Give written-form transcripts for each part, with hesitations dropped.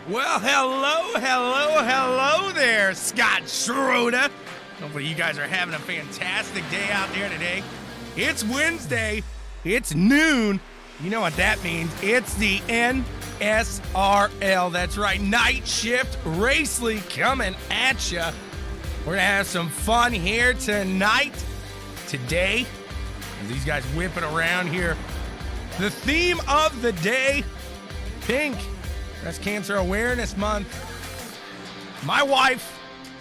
Well, hello there, Scott Schroeder. Hopefully you guys are having a fantastic day out there today. It's Wednesday. It's noon. You know what that means. It's the NSRL. That's right, Night Shift Race League coming at you. We're going to have some fun here tonight. Today, as these guys whip it around here. The theme of the day, pink. Breast Cancer Awareness Month. My wife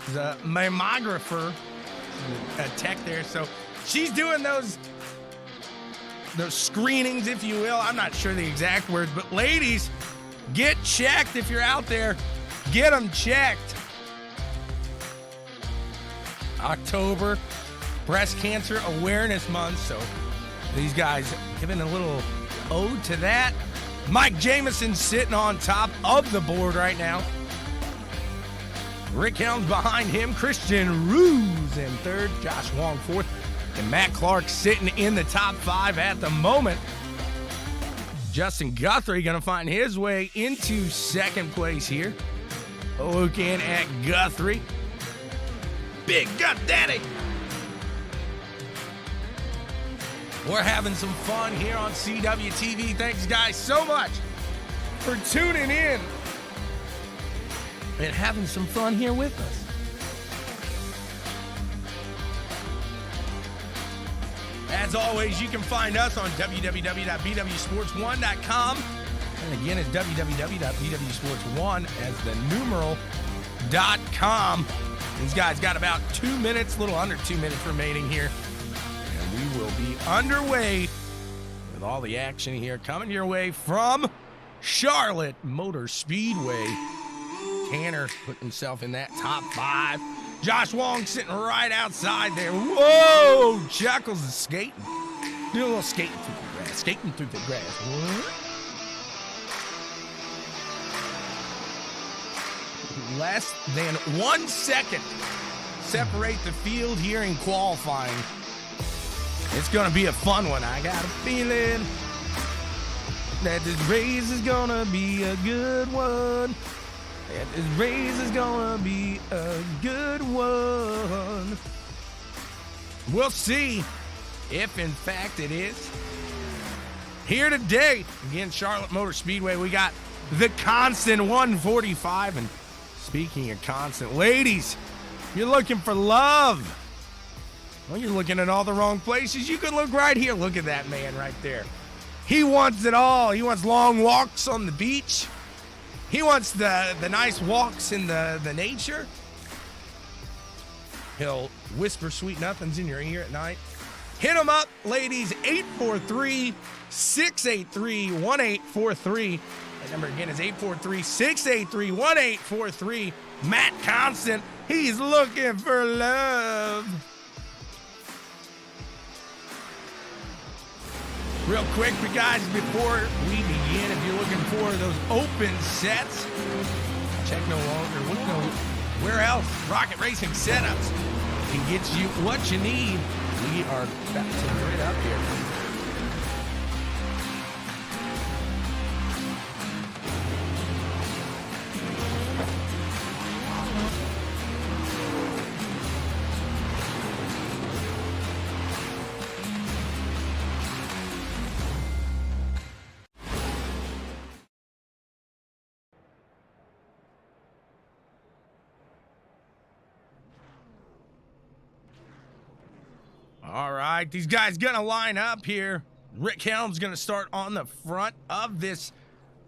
is a mammographer, a tech there, so she's doing those screenings, if you will. I'm not sure the exact words, but ladies, get checked if you're out there. Get them checked. October, Breast Cancer Awareness Month, so these guys giving a little ode to that. Mike Jameson sitting on top of the board right now. Rick Helms behind him. Christian Ruse in third. Josh Wong fourth. And Matt Clark sitting in the top five at the moment. Justin Guthrie going to find his way into second place here. Looking at Guthrie. Big Gut Daddy. We're having some fun here on CWTV. Thanks, guys, so much for tuning in and having some fun here with us. As always, you can find us on www.bwsports1.com. And again, it's www.bwsports1 as the numeral.com. These guys got about 2 minutes, a little under 2 minutes remaining here. We will be underway with all the action here coming your way from Charlotte Motor Speedway. Tanner put himself in that top five. Josh Wong sitting right outside there. Whoa! Chuckles is skating. Do a little skating through the grass. Skating through the grass. What? Less than 1 second separate the field here in qualifying. It's going to be a fun one. I got a feeling that this race is going to be a good one. That this race is going to be a good one. We'll see if, in fact, it is. Here today, again, Charlotte Motor Speedway, we got the constant 145. And speaking of constant, ladies, you're looking for love. Well, you're looking at all the wrong places. You can look right here. Look at that man right there. He wants it all. He wants long walks on the beach. He wants the nice walks in the nature. He'll whisper sweet nothings in your ear at night. Hit him up, ladies, 843-683-1843. That number again is 843-683-1843. Matt Constant, he's looking for love. Real quick, guys, before we begin, if you're looking for those open sets, check no longer. Look nowhere else. Rocket Racing Setups can get you what you need. We are about to turn it up here. All right, these guys gonna line up here. Rick Helms gonna start on the front of this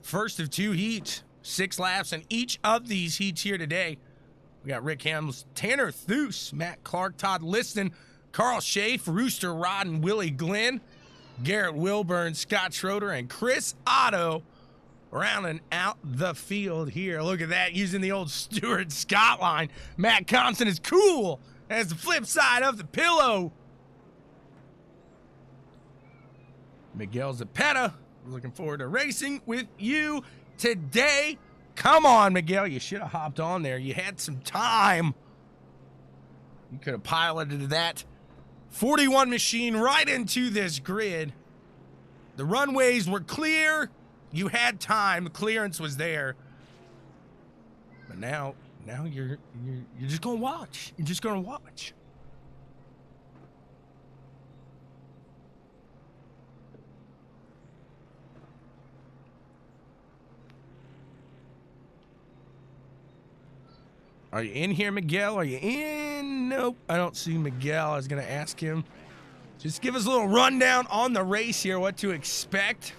first of two heats. 6 laps in each of these heats here today. We got Rick Helms, Tanner Thues, Matt Clark, Todd Liston, Carl Schaaf, Rooster Rod, and Willie Glenn, Garrett Wilburn, Scott Schroeder, and Chris Otto rounding out the field here. Look at that, using the old Stuart Scott line. Matt Constant is cool as the flip side of the pillow. Miguel Zapata, looking forward to racing with you today. Come on, Miguel, you should have hopped on there. You had some time. You could have piloted that 41 machine right into this grid. The runways were clear. You had time. The clearance was there. Now you're just gonna watch. You're just gonna watch. Are you in here, Miguel? Are you in? Nope, I don't see Miguel. I was gonna ask him. Just give us a little rundown on the race here, what to expect.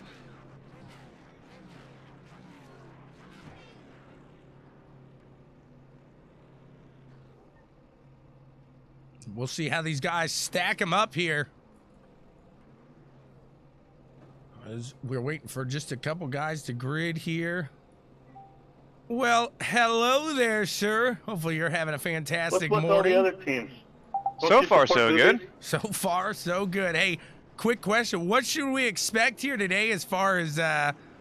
We'll see how these guys stack them up here. As we're waiting for just a couple guys to grid here. Well, hello there, sir. Hopefully you're having a fantastic morning. What's with all the other teams? So far, so good. So far, so good. Hey, quick question. What should we expect here today as far as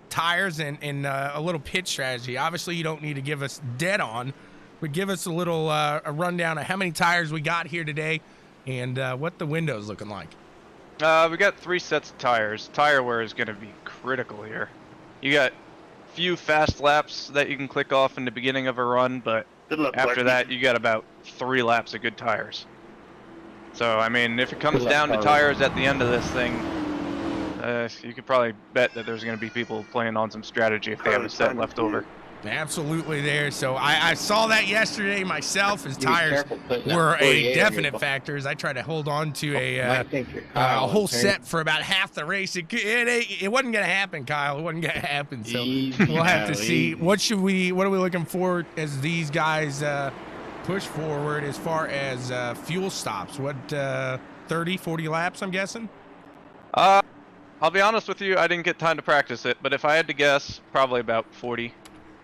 tires and a little pit strategy? Obviously, you don't need to give us dead on, but give us a little a rundown of how many tires we got here today and what the window's looking like. We got 3 sets of tires. Tire wear is going to be critical here. You got few fast laps that you can click off in the beginning of a run, but after that, you got about 3 laps of good tires. So, I mean, if it comes down to tires at the end of this thing, you could probably bet that there's going to be people playing on some strategy if they have a set left over. Absolutely there. So I saw that yesterday myself as tires were a definite factor as I tried to hold on to a whole set for about half the race. It wasn't going to happen, Kyle. It wasn't going to happen. So we'll have to see. What are we looking for as these guys push forward as far as fuel stops? What, 30, 40 laps, I'm guessing? I'll be honest with you, I didn't get time to practice it, but if I had to guess, probably about 40.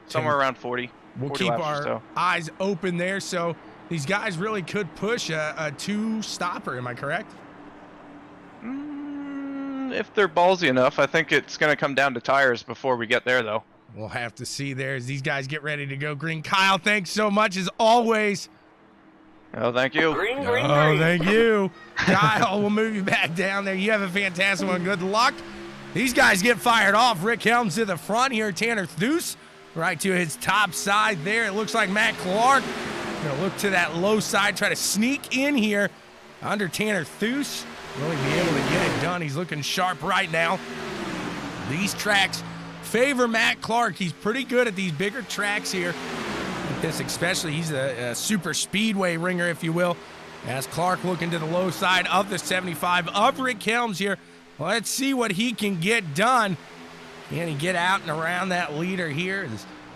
Somewhere around 40. We'll 40 keep laps our or so. eyes open there. So these guys really could push a 2-stopper. Am I correct? If they're ballsy enough, I think it's going to come down to tires before we get there, though. We'll have to see there as these guys get ready to go green. Kyle, thanks so much as always. Oh, thank you. Green. Thank you. Kyle, we'll move you back down there. You have a fantastic one. Good luck. These guys get fired off. Rick Helms to the front here. Tanner Thues right to his top side there. It looks like Matt Clark going to look to that low side, try to sneak in here under Tanner Thues. Really be able to get it done. He's looking sharp right now. These tracks favor Matt Clark. He's pretty good at these bigger tracks here. This especially, he's a super speedway ringer, if you will. As Clark looking to the low side of the 75 of Rick Helms here. Let's see what he can get done. Can he get out and around that leader here?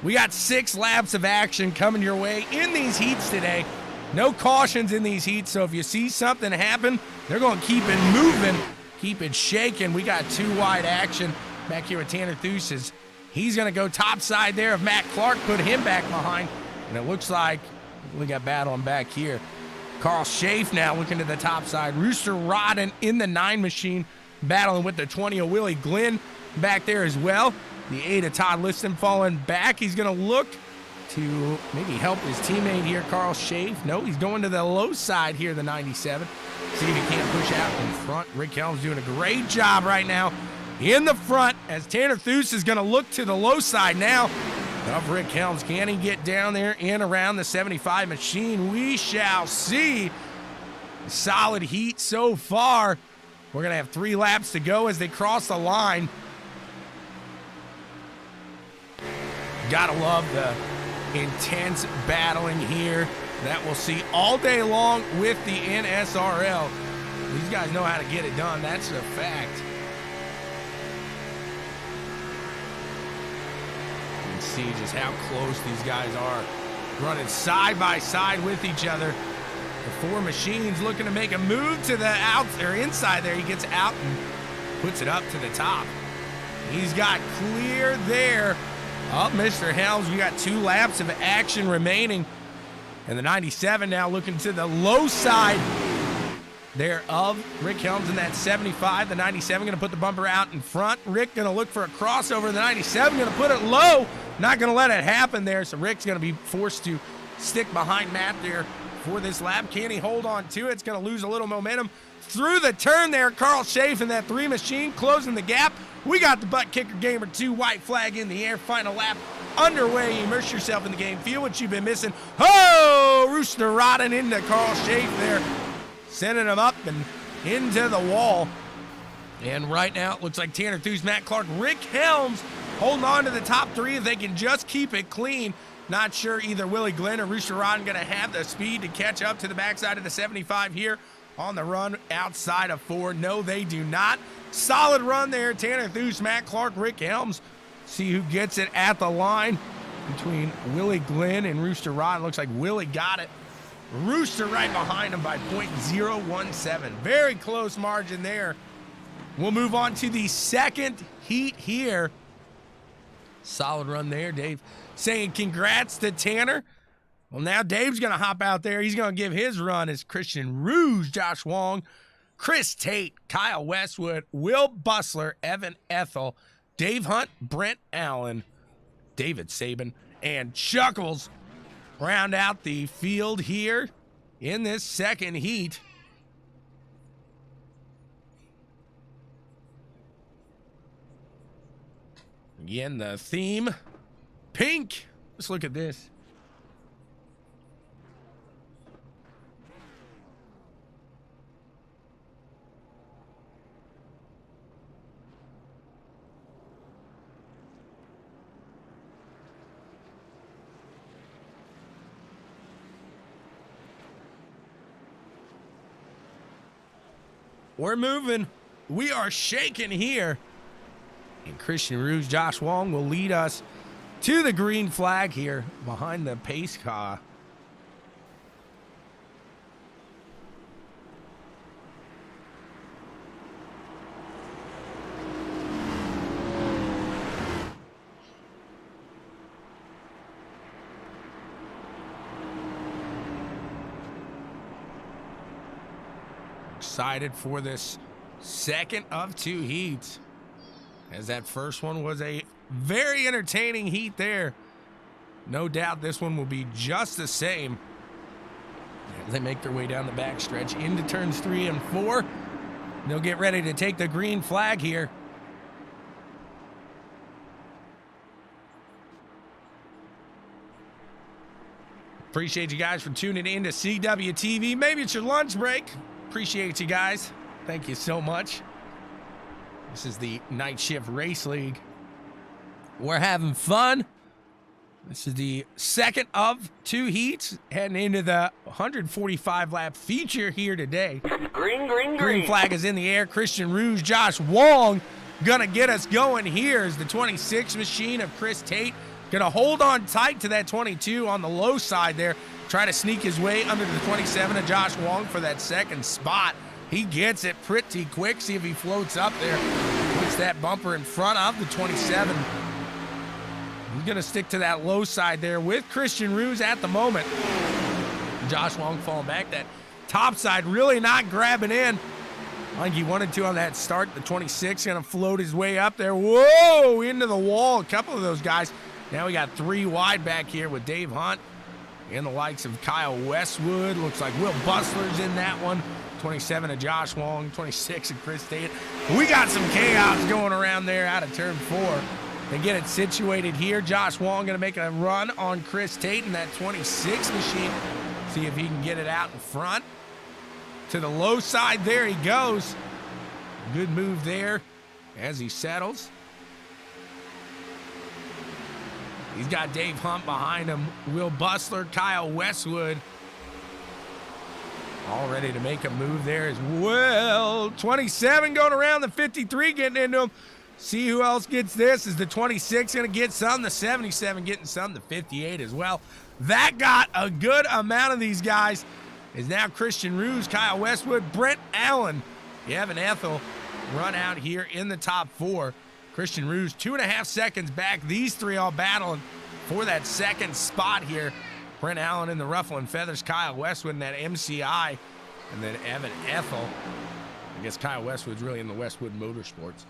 We got 6 laps of action coming your way in these heats today. No cautions in these heats, so if you see something happen, they're going to keep it moving, keep it shaking. We got 2-wide action back here with Tanner Thues. He's going to go top side there of Matt Clark, put him back behind. And it looks like we got battling back here. Carl Schaaf now looking to the top side. Rooster Rodden in the 9 machine, battling with the 20 of Willie Glenn back there as well. The 8 of Todd Liston falling back. He's going to look to maybe help his teammate here, Carl Schaaf. No, he's going to the low side here, the 97. See if he can't push out in front. Rick Helms doing a great job right now in the front as Tanner Thues is going to look to the low side now of Rick Helms. Can he get down there and around the 75 machine? We shall see. Solid heat so far. We're going to have 3 laps to go as they cross the line. Gotta love the intense battling here that we'll see all day long with the NSRL. These guys know how to get it done. That's a fact. You can see just how close these guys are, running side by side with each other. The 4 machines looking to make a move to the out or inside there. He gets out and puts it up to the top. He's got clear there. Oh, Mr. Helms, we got 2 laps of action remaining. And the 97 now looking to the low side there of Rick Helms in that 75. The 97 going to put the bumper out in front. Rick going to look for a crossover. The 97 going to put it low. Not going to let it happen there. So Rick's going to be forced to stick behind Matt there for this lap. Can he hold on to it? It's going to lose a little momentum through the turn there. Carl Schaaf in that 3 machine closing the gap. We got the ButtKicker Gamer 2 white flag in the air. Final lap underway. Immerse yourself in the game. Feel what you've been missing. Oh, Rooster Rodden into Carl Schaaf there, sending him up and into the wall. And right now, it looks like Tanner Thews, Matt Clark, Rick Helms holding on to the top three if they can just keep it clean. Not sure either Willie Glenn or Rooster Rodden going to have the speed to catch up to the backside of the 75 here on the run outside of 4. No, they do not. Solid run there. Tanner Thews, Matt Clark, Rick Helms. See who gets it at the line between Willie Glenn and Rooster Rodden. Looks like Willie got it. Rooster right behind him by .017. Very close margin there. We'll move on to the second heat here. Solid run there. Dave saying congrats to Tanner. Well, now Dave's going to hop out there. He's going to give his run as Christian Rouge, Josh Wong, Chris Tate, Kyle Westwood, Will Bustler, Evan Ethel, Dave Hunt, Brent Allen, David Sabin, and Chuckles round out the field here in this second heat. Again, the theme, pink. Let's look at this. We're moving. We are shaking here. And Christian Rouge, Josh Wong will lead us to the green flag here behind the pace car. Excited for this second of 2 heats, as that first one was a very entertaining heat there. No doubt this one will be just the same as they make their way down the backstretch into turns 3 and 4. They'll get ready to take the green flag here. Appreciate you guys for tuning in to CWTV. Maybe it's your lunch break. Appreciate you guys. Thank you so much. This is the Night Shift Race League. We're having fun. This is the second of 2 heats, heading into the 145 lap feature here today. Green flag is in the air. Christian Rouge, Josh Wong gonna get us going here as the 26 machine of Chris Tate gonna hold on tight to that 22 on the low side there. Try to sneak his way under the 27 of Josh Wong for that second spot. He gets it pretty quick. See if he floats up there. Puts that bumper in front of the 27. He's going to stick to that low side there with Christian Rouge at the moment. Josh Wong falling back. That top side really not grabbing in like he wanted to on that start. The 26 going to float his way up there. Whoa, into the wall. A couple of those guys. Now we got 3 wide back here with Dave Hunt and the likes of Kyle Westwood. Looks like Will Bustler's in that one. 27 of Josh Wong, 26 of Chris Tate. We got some chaos going around there out of turn 4. They get it situated here. Josh Wong going to make a run on Chris Tate in that 26 machine. See if he can get it out in front. To the low side, there he goes. Good move there as he settles. He's got Dave Hunt behind him. Will Bustler, Kyle Westwood, all ready to make a move there as well. 27 going around the 53, getting into him. See who else gets this. Is the 26 going to get some? The 77 getting some. The 58 as well. That got a good amount of these guys. Is now Christian Rouge, Kyle Westwood, Brent Allen, Evan Ethel run out here in the top 4. Christian Rouge 2.5 seconds back. These 3 all battling for that second spot here. Brent Allen in the ruffle and feathers, Kyle Westwood in that MCI, and then Evan Ethel. I guess Kyle Westwood's really in the Westwood Motorsports.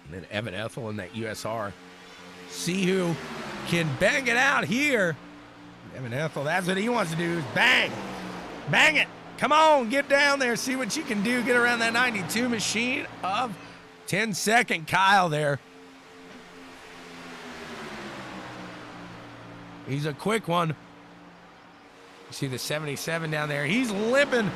And then Evan Ethel in that USR. See who can bang it out here. Evan Ethel, that's what he wants to do, is bang. Bang it. Come on, get down there, see what you can do. Get around that 92 machine of 10-second Kyle there. He's a quick one. You see the 77 down there. He's limping.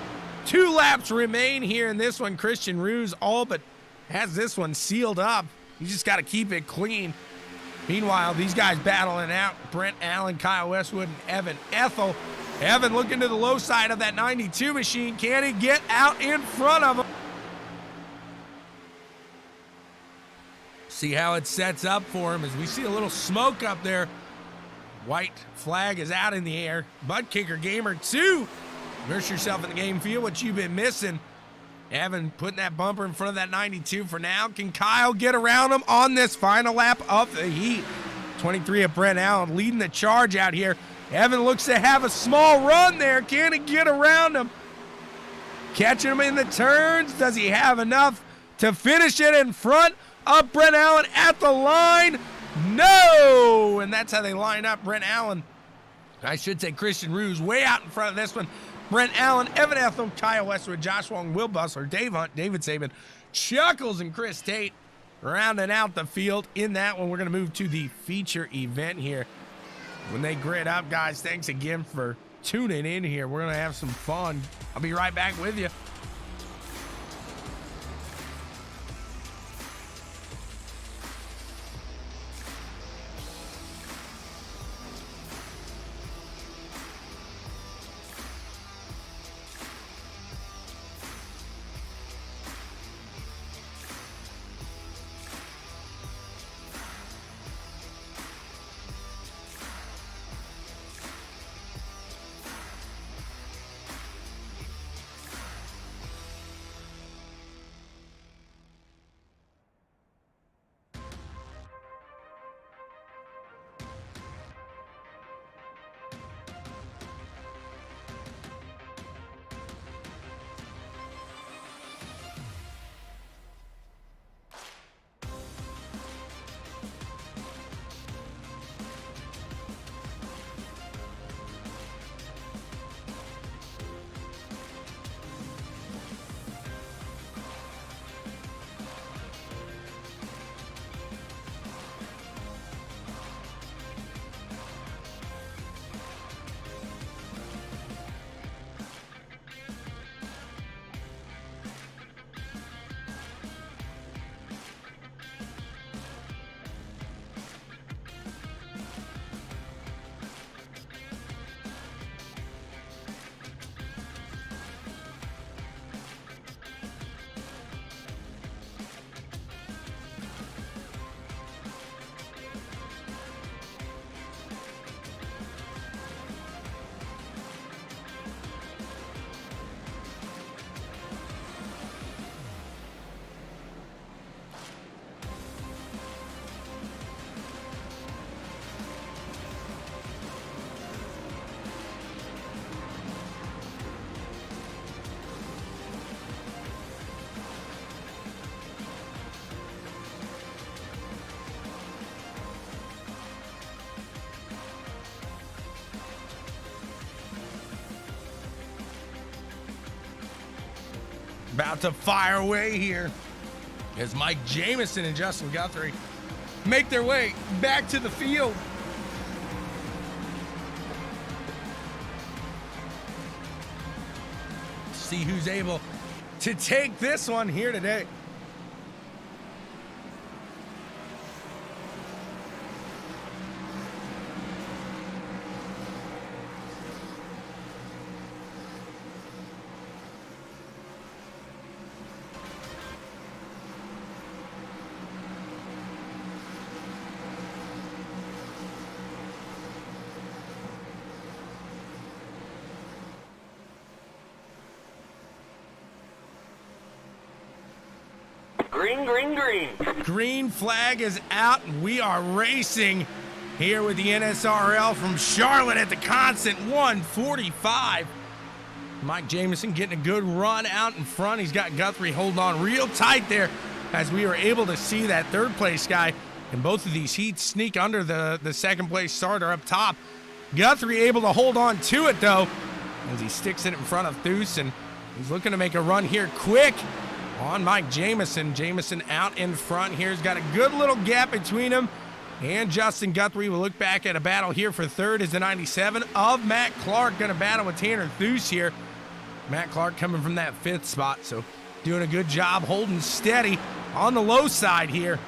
2 laps remain here in this one. Christian Ruse all but has this one sealed up. You just got to keep it clean. Meanwhile, these guys battling out. Brent Allen, Kyle Westwood, and Evan Ethel. Evan looking to the low side of that 92 machine. Can he get out in front of him? See how it sets up for him as we see a little smoke up there. White flag is out in the air. ButtKicker Gamer 2. Immerse yourself in the game. Feel what you've been missing. Evan putting that bumper in front of that 92 for now. Can Kyle get around him on this final lap of the heat? 23 of Brent Allen leading the charge out here. Evan looks to have a small run there. Can he get around him? Catching him in the turns. Does he have enough to finish it in front of Brent Allen at the line? No! And that's how they line up. Brent Allen, I should say Christian Ruse, way out in front of this one. Brent Allen, Evan Ethel, Kyle Westwood, Josh Wong, Will Bussler, Dave Hunt, David Saban, Chuckles, and Chris Tate rounding out the field in that one. We're going to move to the feature event here. When they grid up, guys, thanks again for tuning in here. We're going to have some fun. I'll be right back with you. About to fire away here as Mike Jamison and Justin Guthrie make their way back to the field. See who's able to take this one here today. Green, green, green. Green flag is out, and we are racing here with the NSRL from Charlotte at the constant 145. Mike Jamison getting a good run out in front. He's got Guthrie holding on real tight there as we were able to see that third place guy in both of these heats sneak under the second place starter up top. Guthrie able to hold on to it, though, as he sticks it in front of Thues, and he's looking to make a run here quick on Mike Jamison. Jamison out in front here. He's got a good little gap between him And Justin Guthrie will look back at a battle here for third as the 97 of Matt Clark going to battle with Tanner Thuse here. Matt Clark coming from that 5th spot, so doing a good job holding steady on the low side here.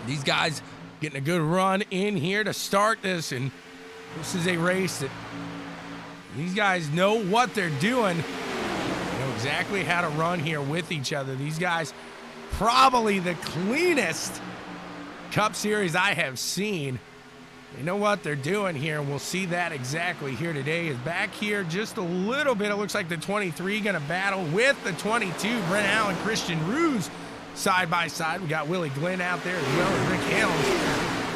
These guys getting a good run in here to start this, and this is a race that these guys know what they're doing. They know exactly how to run here with each other. These guys probably the cleanest Cup Series I have seen. They know what they're doing here, and we'll see that exactly here today. Is back here just a little bit. It looks like the 23 going to battle with the 22. Brent Allen, Christian Ruse side by side. We got Willie Glenn out there as well as Rick Helms.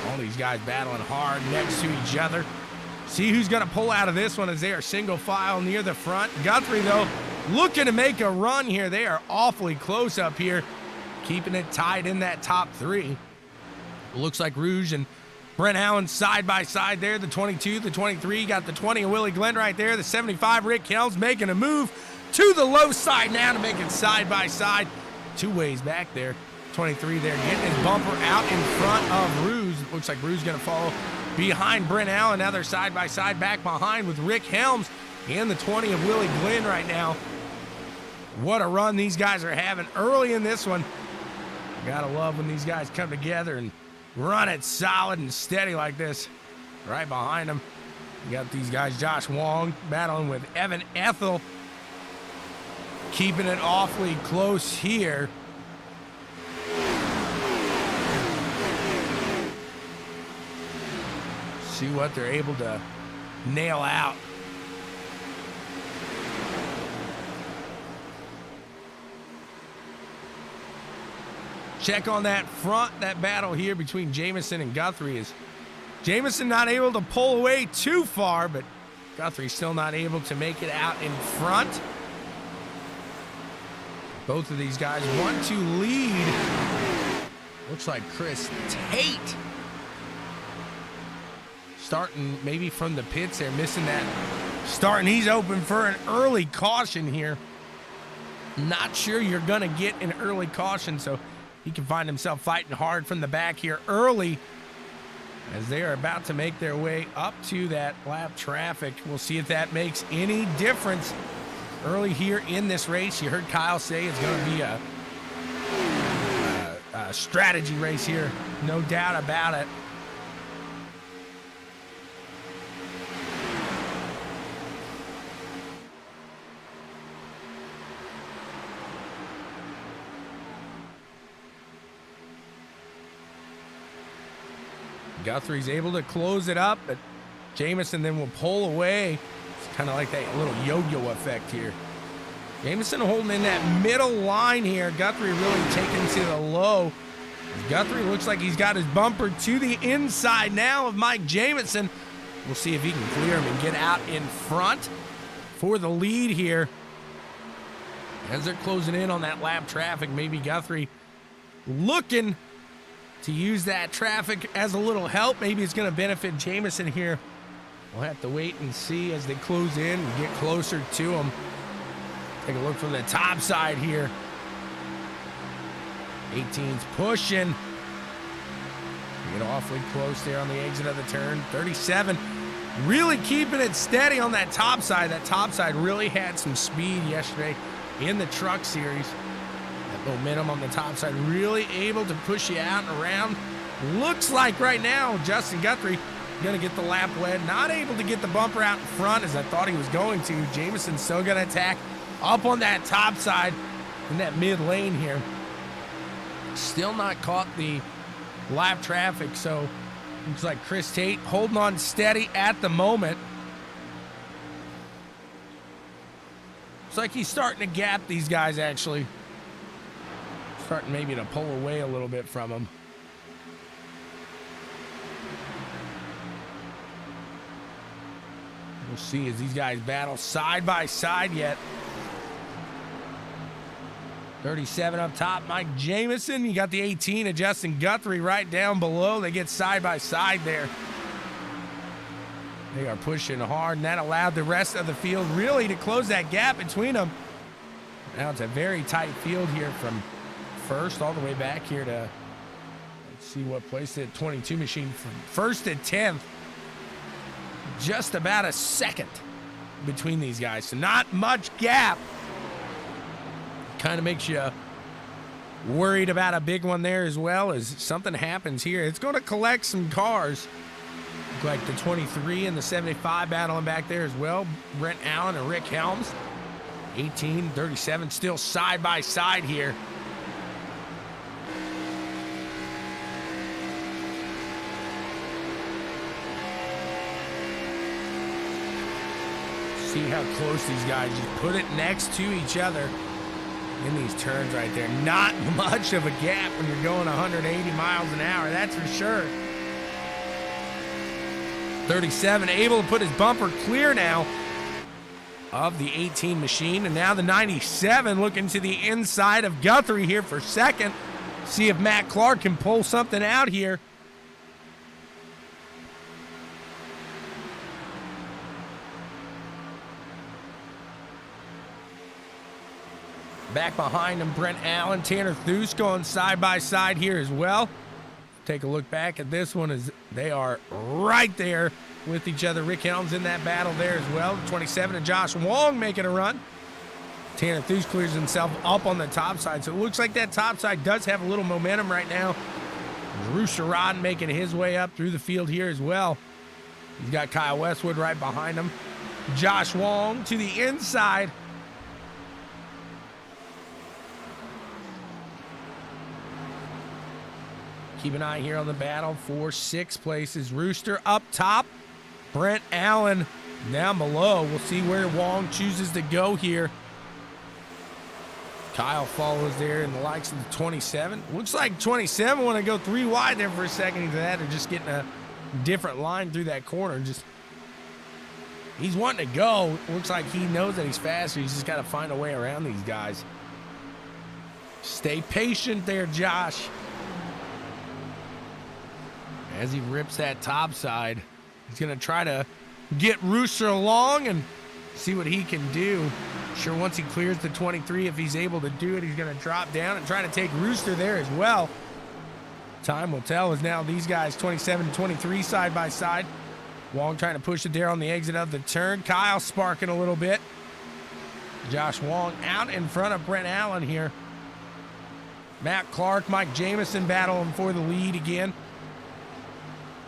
All these guys battling hard next to each other. See who's going to pull out of this one as they are single file near the front. Guthrie, though, looking to make a run here. They are awfully close up here, keeping it tied in that top 3. Looks like Rouge and Brent Allen side by side there. The 22, the 23, got the 20 of Willie Glenn right there. The 75, Rick Helms making a move to the low side now to make it side by side. 2 ways back there. 23 there getting his bumper out in front of Rouge. Looks like Rouge going to follow behind Brent Allen. Now they're side by side back behind with Rick Helms and the 20 of Willie Glenn right now. What a run these guys are having early in this one. Gotta love when these guys come together and run it solid and steady like this. Right behind them, you got these guys, Josh Wong battling with Evan Ethel, keeping it awfully close here. See what they're able to nail out. Check on that front, that battle here between Jamison and Guthrie. Is Jamison not able to pull away too far, but Guthrie still not able to make it out in front. Both of these guys want to lead. Looks like Chris Tate starting maybe from the pits there, missing that start, and he's open for an early caution here. Not sure you're gonna get an early caution, so he can find himself fighting hard from the back here early as they are about to make their way up to that lap traffic. We'll see if that makes any difference early here in this race. You heard Kyle say it's going to be a strategy race here, no doubt about it. Guthrie's able to close it up, but Jamison then will pull away. It's kind of like that little yo-yo effect here. Jamison holding in that middle line here. Guthrie really taking to the low. Guthrie looks like he's got his bumper to the inside now of Mike Jamison. We'll see if he can clear him and get out in front for the lead here. As they're closing in on that lap traffic, maybe Guthrie looking to use that traffic as a little help. Maybe it's going to benefit Jamison here. We'll have to wait and see as they close in and get closer to him. Take a look from the top side here. 18's pushing. Get awfully close there on the exit of the turn. 37 really keeping it steady on that top side. That top side really had some speed yesterday in the truck series. Momentum on the top side, really able to push you out and around. Looks like right now Justin Guthrie gonna get the lap led, not able to get the bumper out in front as I thought he was going to. Jamison's still gonna attack up on that top side in that mid lane here. Still not caught the lap traffic, so looks like Chris Tate holding on steady at the moment. Looks like he's starting to gap these guys actually. Starting maybe to pull away a little bit from him. We'll see as these guys battle side by side yet. 37 up top, Mike Jamison. You got the 18 of Justin Guthrie right down below. They get side by side there. They are pushing hard, and that allowed the rest of the field really to close that gap between them. Now it's a very tight field here from first all the way back here to, let's See what place the 22 machine from first to 10th. Just about a second between these guys. So not much gap. Kind of makes you worried about a big one there as well as something happens here. It's going to collect some cars. Look like the 23 and the 75 battling back there as well. Brent Allen and Rick Helms. 18, 37 still side by side here. See how close these guys just put it next to each other in these turns right there. Not much of a gap when you're going 180 miles an hour, that's for sure. 37 able to put his bumper clear now of the 18 machine, and now the 97 looking to the inside of Guthrie here for second. See if Matt Clark can pull something out here. Back behind him, Brent Allen, Tanner Thues going side by side here as well. Take a look back at this one as they are right there with each other. Rick Helms in that battle there as well. 27 and Josh Wong making a run. Tanner Thues clears himself up on the top side. So it looks like that top side does have a little momentum right now. Bruce Sherrod making his way up through the field here as well. He's got Kyle Westwood right behind him. Josh Wong to the inside. Keep an eye here on the battle for 6th places. Rooster up top. Brent Allen down below. We'll see where Wong chooses to go here. Kyle follows there in the likes of the 27. Looks like 27 want to go 3 wide there for a second. Either that or just getting a different line through that corner. He's wanting to go. Looks like he knows that he's faster. He's just got to find a way around these guys. Stay patient there, Josh. As he rips that top side, he's going to try to get Rooster along and see what he can do. Sure, once he clears the 23, if he's able to do it, he's going to drop down and try to take Rooster there as well. Time will tell as now these guys, 27 and 23, side by side. Wong trying to push it there on the exit of the turn. Kyle sparking a little bit. Josh Wong out in front of Brent Allen here. Matt Clark, Mike Jamison battling for the lead again.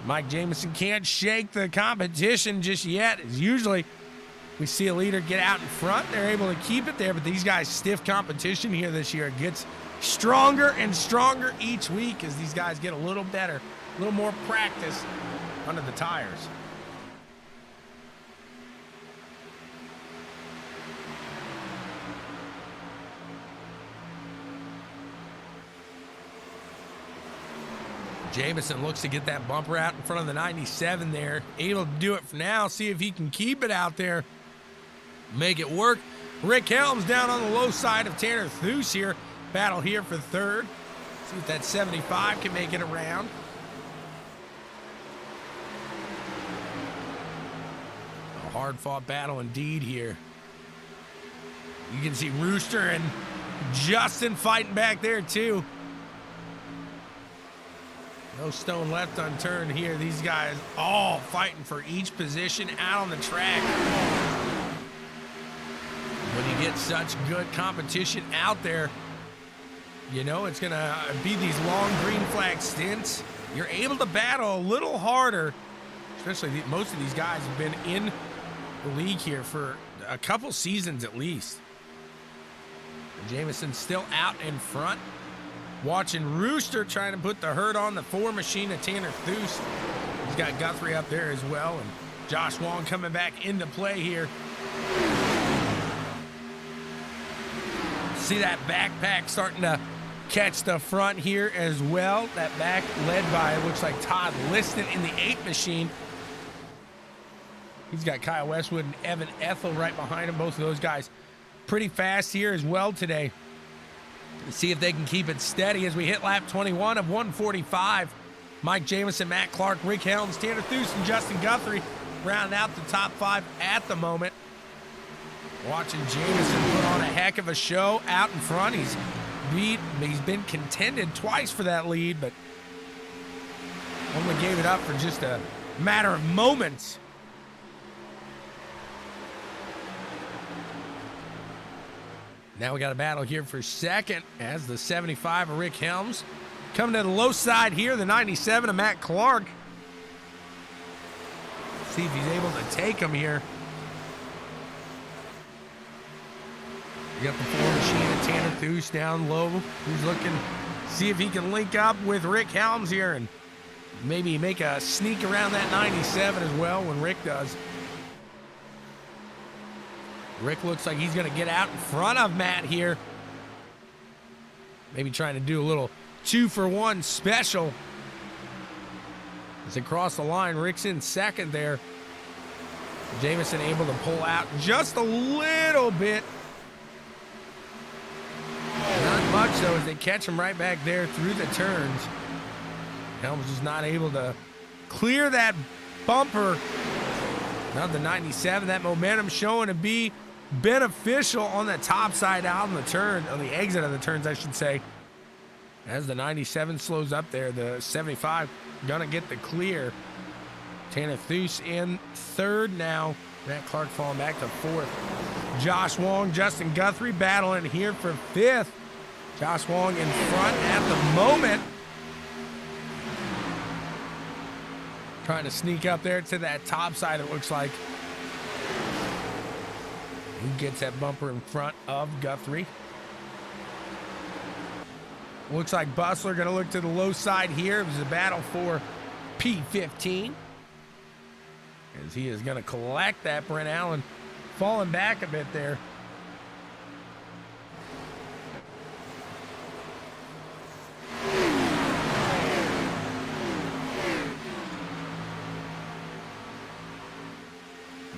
Mike Jamison can't shake the competition just yet. As usually we see a leader get out in front. They're able to keep it there, but these guys' stiff competition here this year. It gets stronger and stronger each week as these guys get a little better, a little more practice under the tires. Jamison looks to get that bumper out in front of the 97 there. Able to do it for now. See if he can keep it out there. Make it work. Rick Helms down on the low side of Tanner Thues here. Battle here for 3rd. See if that 75 can make it around. A hard-fought battle indeed here. You can see Rooster and Justin fighting back there too. No stone left unturned here. These guys all fighting for each position out on the track. When you get such good competition out there, you know it's going to be these long green flag stints. You're able to battle a little harder, especially most of these guys have been in the league here for a couple seasons at least. Jamison still out in front. Watching Rooster trying to put the hurt on the 4 machine of Tanner Thues. He's got Guthrie up there as well, and Josh Wong coming back into play here. See that backpack starting to catch the front here as well. That back led by, it looks like Todd Liston in the 8 machine. He's got Kyle Westwood and Evan Ethel right behind him. Both of those guys pretty fast here as well today. Let's see if they can keep it steady as we hit lap 21 of 145. Mike Jamison, Matt Clark, Rick Helms, Tanner Thues, and Justin Guthrie rounding out the top 5 at the moment. Watching Jamison put on a heck of a show out in front. He's been contended twice for that lead, but Only gave it up for just a matter of moments. Now we got a battle here for second as the 75 of Rick Helms. Coming to the low side here, the 97 of Matt Clark. See if he's able to take him here. You got the 4 machine of Tanner Thues down low. Who's looking, see if he can link up with Rick Helms here and maybe make a sneak around that 97 as well when Rick does. Rick looks like he's going to get out in front of Matt here. Maybe trying to do a little 2-for-1 special. As they cross the line, Rick's in second there. Jamison able to pull out just a little bit. Not much, though, as they catch him right back there through the turns. Helms is not able to clear that bumper. Now the 97, that momentum showing to be beneficial on the top side out on the turn, on the exit of the turns, I should say. As the 97 slows up there, the 75 gonna get the clear. Tanner Thues in third now. Matt Clark falling back to fourth. Josh Wong, Justin Guthrie battling here for fifth. Josh Wong in front at the moment. Trying to sneak up there to that top side, it looks like. He gets that bumper in front of Guthrie. Looks like Bustler going to look to the low side here. It was a battle for P15. As he is going to collect that. Brent Allen falling back a bit there.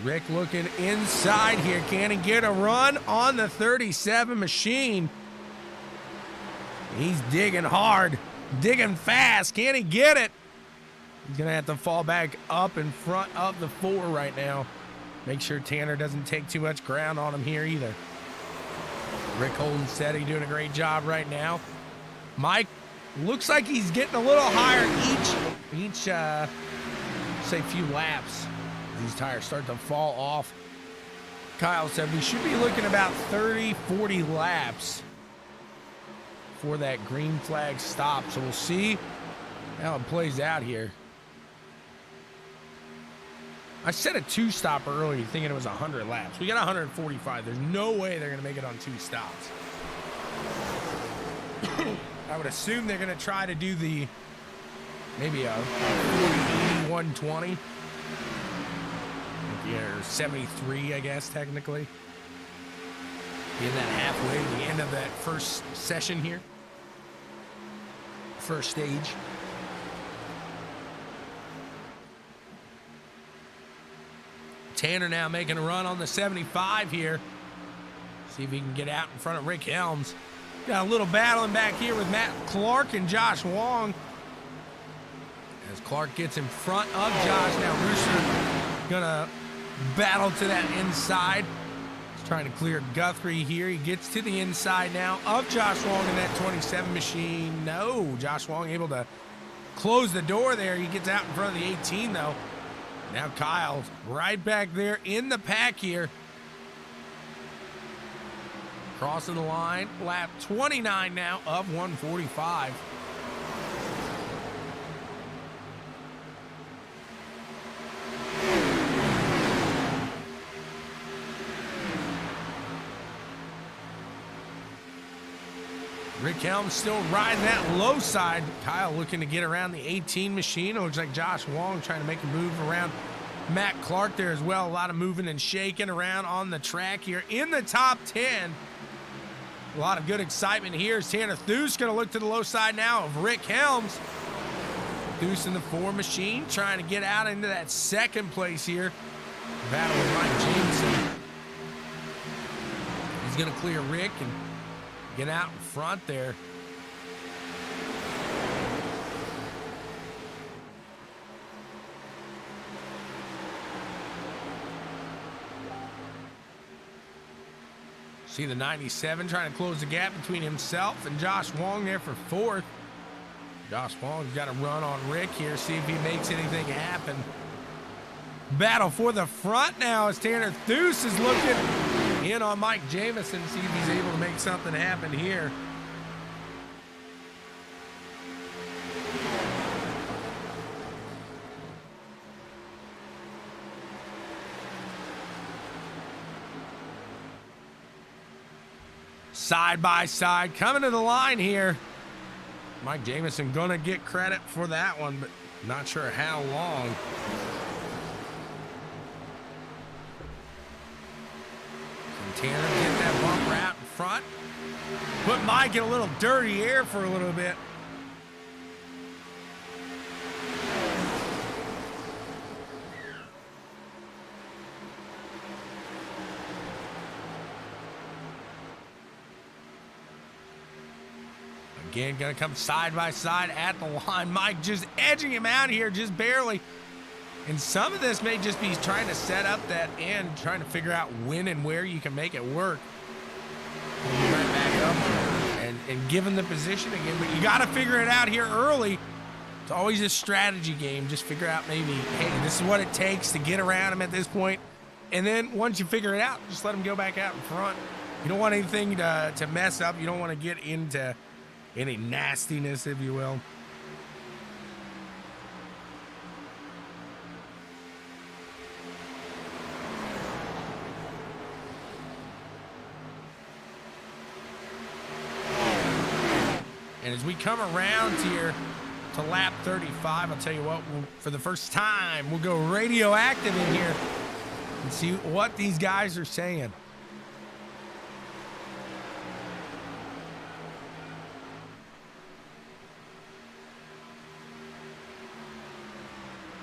Rick looking inside here. Can he get a run on the 37 machine? He's digging hard, digging fast. Can he get it? He's going to have to fall back up in front of the 4 right now. Make sure Tanner doesn't take too much ground on him here either. Rick holding steady, doing a great job right now. Mike looks like he's getting a little higher each say few laps. These tires start to fall off. Kyle said we should be looking about 30, 40 laps before that green flag stops. So we'll see how it plays out here. I said a 2-stop earlier thinking it was 100 laps. We got 145. There's no way they're going to make it on 2 stops. I would assume they're going to try to do the maybe a 40, 80, 120. Or 73, I guess, technically. In that halfway to the end of that first session here. First stage. Tanner now making a run on the 75 here. See if he can get out in front of Rick Helms. Got a little battling back here with Matt Clark and Josh Wong. As Clark gets in front of Josh. Now Rooster gonna battle to that inside. He's trying to clear Guthrie here. He gets to the inside now of Josh Wong in that 27 machine. No, Josh Wong able to close the door there. He gets out in front of the 18 though. Now Kyle's right back there in the pack here. Crossing the line, lap 29 now of 145. Rick Helms still riding that low side. Kyle looking to get around the 18 machine. It looks like Josh Wong trying to make a move around Matt Clark there as well. A lot of moving and shaking around on the track here in the top 10. A lot of good excitement here. Tanner Thues going to look to the low side now of Rick Helms. Thues in the 4 machine trying to get out into that second place here. Battle with Mike Jameson. He's going to clear Rick and get out in front there. See the 97 trying to close the gap between himself and Josh Wong there for 4th. Josh Wong's got to run on Rick here, see if he makes anything happen. Battle for the front now as Tanner Thues is looking in on Mike Jamison, see if he's able to make something happen here. Side by side, coming to the line here. Mike Jamison gonna get credit for that one, but not sure how long. Can Tanner get that bumper out in front? Put Mike in a little dirty air for a little bit. Again, gonna come side by side at the line. Mike just edging him out here, just barely. And some of this may just be trying to set up that end, trying to figure out when and where you can make it work. And right back up and give him the position again. But you got to figure it out here early. It's always a strategy game. Just figure out maybe, hey, this is what it takes to get around him at this point. And then once you figure it out, just let him go back out in front. You don't want anything to mess up. You don't want to get into any nastiness, if you will. And as we come around here to lap 35, I'll tell you what, for the first time, we'll go radioactive in here and see what these guys are saying.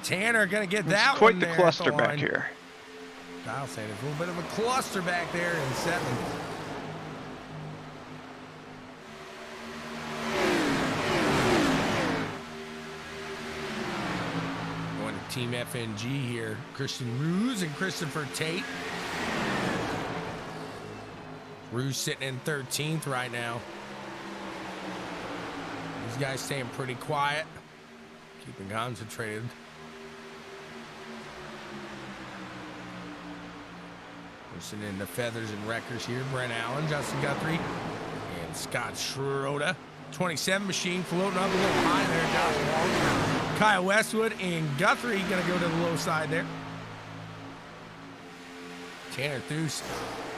Tanner gonna get that quite one the there cluster at the back line. here. I'll say there's a little bit of a cluster back there in 7. Going to Team FNG here. Christian Ruse and Christopher Tate. Ruse sitting in 13th right now. These guys staying pretty quiet, keeping concentrated. Listening into Feathers and Wreckers here. Brent Allen, Justin Guthrie, and Scott Schroeder. 27 machine floating up a little high there. Josh Walker, Kyle Westwood, and Guthrie going to go to the low side there. Tanner Thues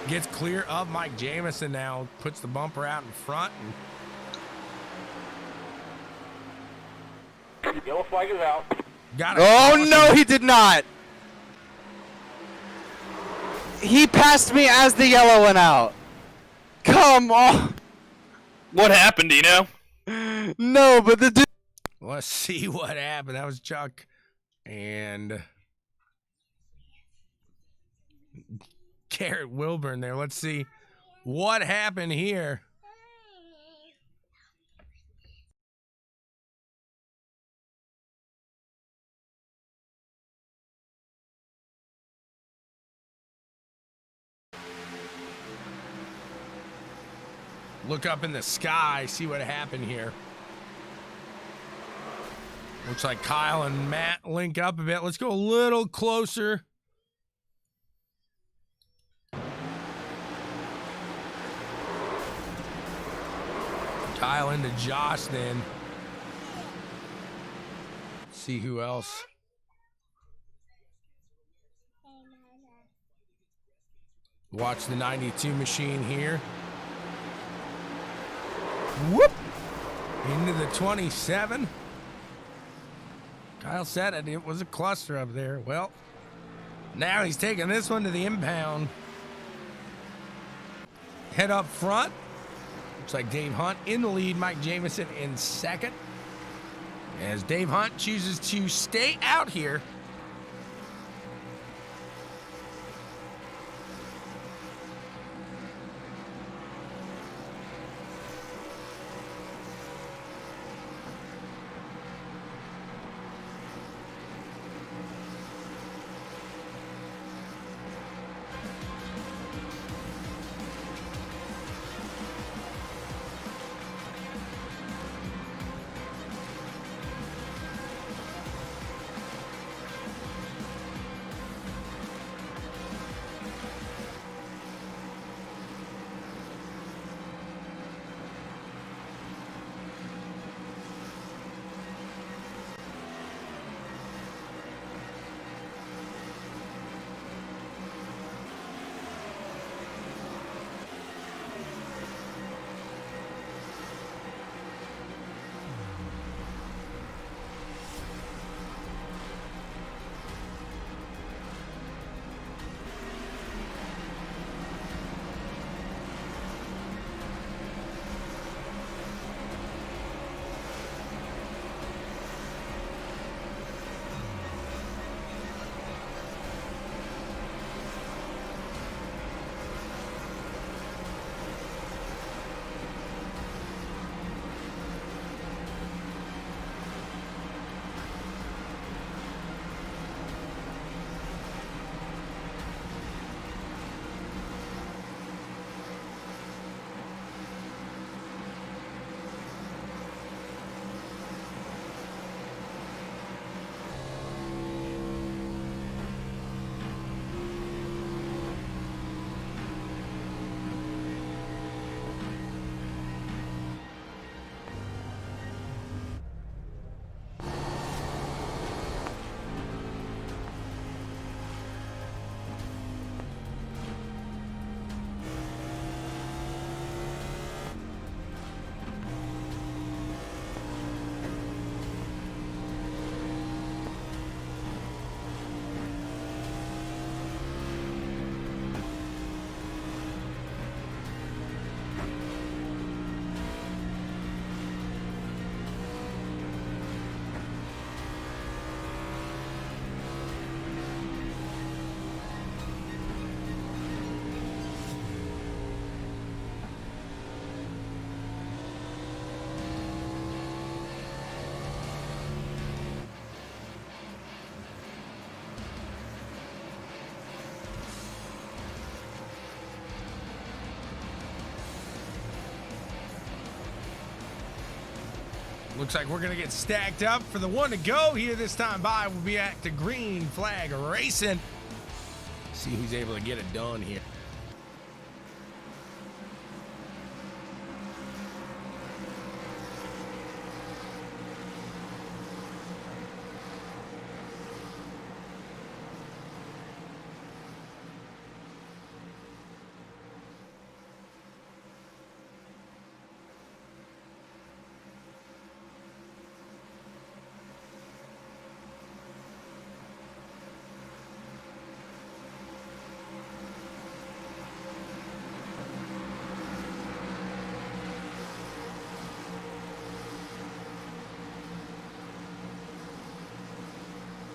gets clear of Mike Jamison now. Puts the bumper out in front. And yellow flag is out. Oh, no, he did not. He passed me as the yellow went out. Come on. What happened, do you know? No, but the dude. Let's see what happened. That was Chuck and Garrett Wilburn there. Let's see what happened here. Look up in the sky, see what happened here. Looks like Kyle and Matt link up a bit. Let's go a little closer. Kyle into Josh then. See who else. Watch the 92 machine here. Whoop! Into the 27. Kyle said it was a cluster up there. Well, now he's taking this one to the impound. Head up front. Looks like Dave Hunt in the lead. Mike Jamison in second. As Dave Hunt chooses to stay out here. Looks like we're going to get stacked up for the one to go here this time by. We'll be at the green flag racing. See who's able to get it done here.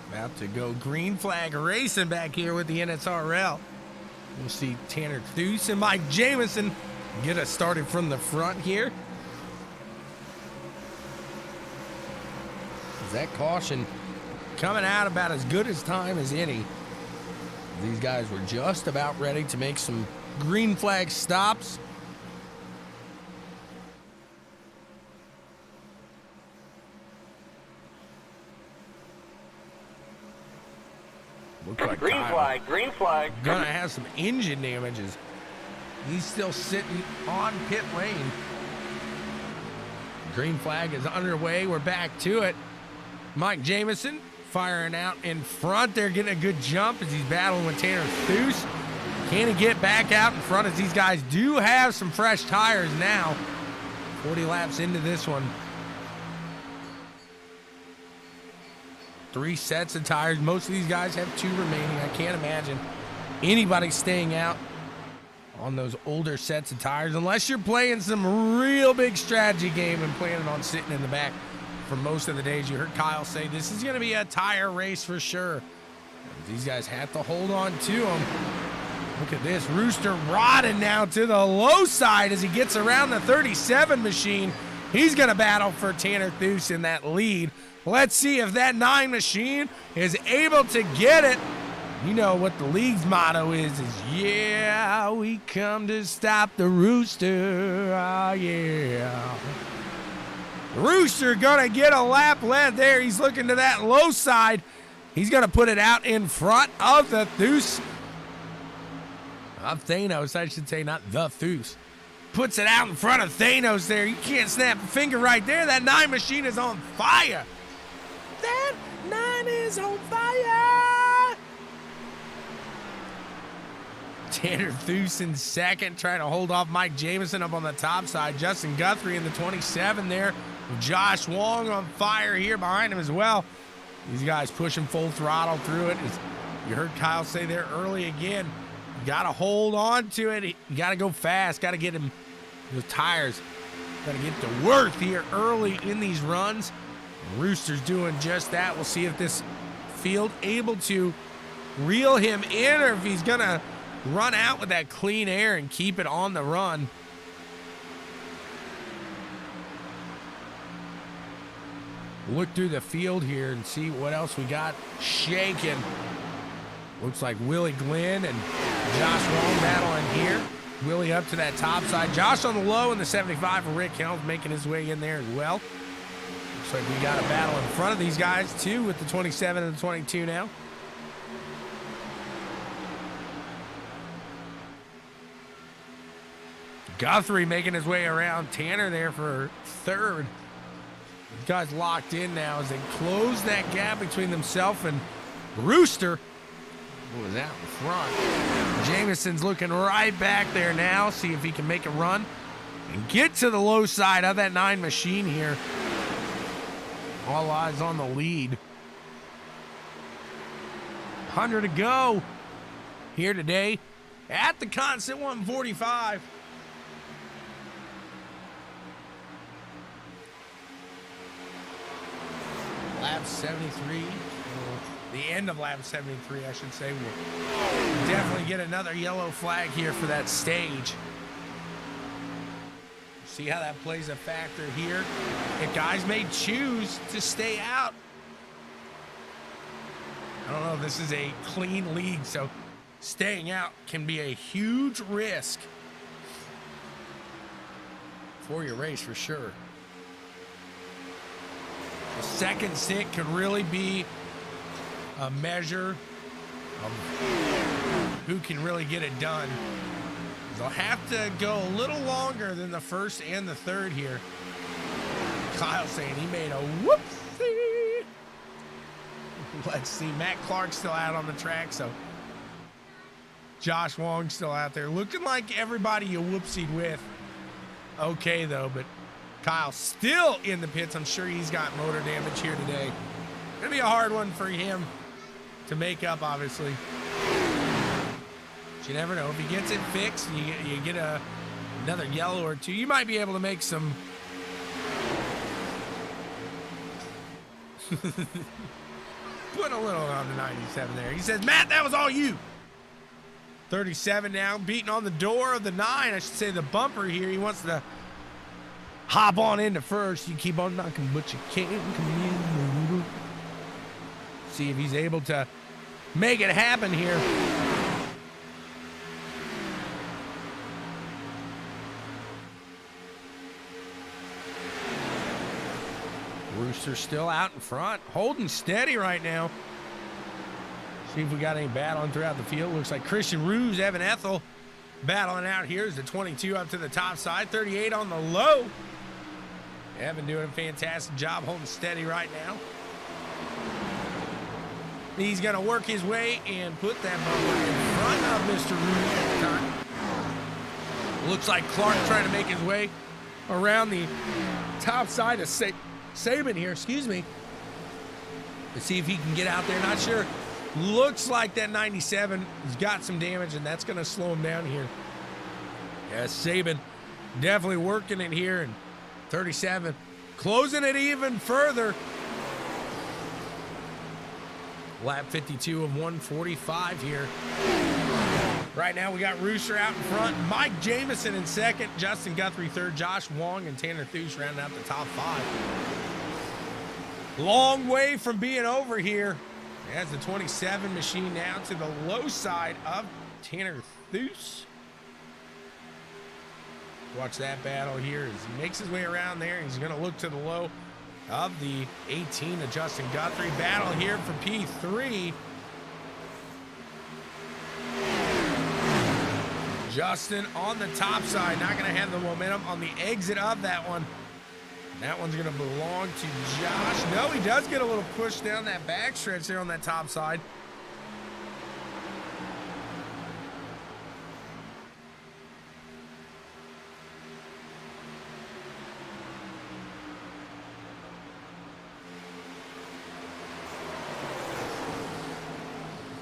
About to go green flag racing back here with the NSRL. We'll see Tanner Thues and Mike Jamison get us started from the front here. Is that caution coming out about as good as time as any? These guys were just about ready to make some green flag stops. Like green Kyle flag, green flag. Gonna have some engine damages. He's still sitting on pit lane. Green flag is underway. We're back to it. Mike Jamison firing out in front. They're getting a good jump as he's battling with Tanner Thues. Can he get back out in front as these guys do have some fresh tires now? 40 laps into this one. 3 sets of tires. Most of these guys have 2 remaining. I can't imagine anybody staying out on those older sets of tires unless you're playing some real big strategy game and planning on sitting in the back for most of the days. You heard Kyle say this is going to be a tire race for sure. These guys have to hold on to them. Look at this. Rooster rotting now to the low side as he gets around the 37 machine. He's going to battle for Tanner Thues in that lead. Let's see if that 9 machine is able to get it. You know what the league's motto is yeah, we come to stop the Rooster. Oh, yeah. Rooster gonna get a lap left there. He's looking to that low side. He's gonna put it out in front of the Thues. Of Thanos, I should say, not the Thues. Puts it out in front of Thanos there. You can't snap a finger right there. That 9 machine is on fire. That 9 is on fire. Tanner Thues in second, trying to hold off Mike Jamison up on the top side. Justin Guthrie in the 27 there. Josh Wong on fire here behind him as well. These guys pushing full throttle through it. As you heard Kyle say there early again, you got to hold on to it. You got to go fast. Got to get him those tires. Got to get to work here early in these runs. Rooster's doing just that. We'll see if this field able to reel him in or if he's going to run out with that clean air and keep it on the run. Look through the field here and see what else we got shaking. Looks like Willie Glenn and Josh Wong battling here. Willie up to that top side. Josh on the low in the 75 for Rick Helms making his way in there as well. Looks like we got a battle in front of these guys too with the 27 and the 22 now. Guthrie making his way around Tanner there for third. These guys locked in now as they close that gap between themselves and Rooster. Who was out in front? Jamison's looking right back there now. See if he can make a run and get to the low side of that 9 machine here. All eyes on the lead. 100 to go here today at the Constant 145. Lap 73, the end of lap 73, I should say. We'll definitely get another yellow flag here for that stage. See how that plays a factor here. If guys may choose to stay out. I don't know if this is a clean league, so staying out can be a huge risk for your race for sure. The second sit could really be a measure of who can really get it done. They'll have to go a little longer than the first and the third here. Kyle saying he made a whoopsie. Let's see. Matt Clark's still out on the track, so Josh Wong's still out there. Looking like everybody you whoopsied with. Okay, though, but Kyle still in the pits. I'm sure he's got motor damage here today. Gonna be a hard one for him to make up, obviously. But you never know. If he gets it fixed, you get another yellow or two. You might be able to make some. Put a little on the 97 there. He says, Matt, that was all you. 37 now, beating on the door of the 9. I should say the bumper here. He wants to hop on into first. You keep on knocking, but you can't come in. See if he's able to make it happen here. Rooster still out in front, holding steady right now. See if we got any battling throughout the field. Looks like Christian Ruse, Evan Ethel battling out here as the 22 up to the top side, 38 on the low. Evan doing a fantastic job holding steady right now. He's going to work his way and put that bumper in front of Mr. Ruse at the time. Looks like Clark trying to make his way around the top side of Saban here, excuse me, to see if he can get out there. Not sure. Looks like that 97 has got some damage, and that's going to slow him down here. Yeah, Saban definitely working it here, and 37 closing it even further. Lap 52 of 145 here. Right now we got Rooster out in front, Mike Jamison in second, Justin Guthrie third, Josh Wong and Tanner Thuse rounding out the top 5. Long way from being over here. As the 27 machine now to the low side of Tanner Thuse. Watch that battle here as he makes his way around there. He's going to look to the low of the 18 of Justin Guthrie. Battle here for P3. Justin on the top side, not going to have the momentum on the exit of that one. That one's going to belong to Josh. No, he does get a little push down that back stretch there on that top side.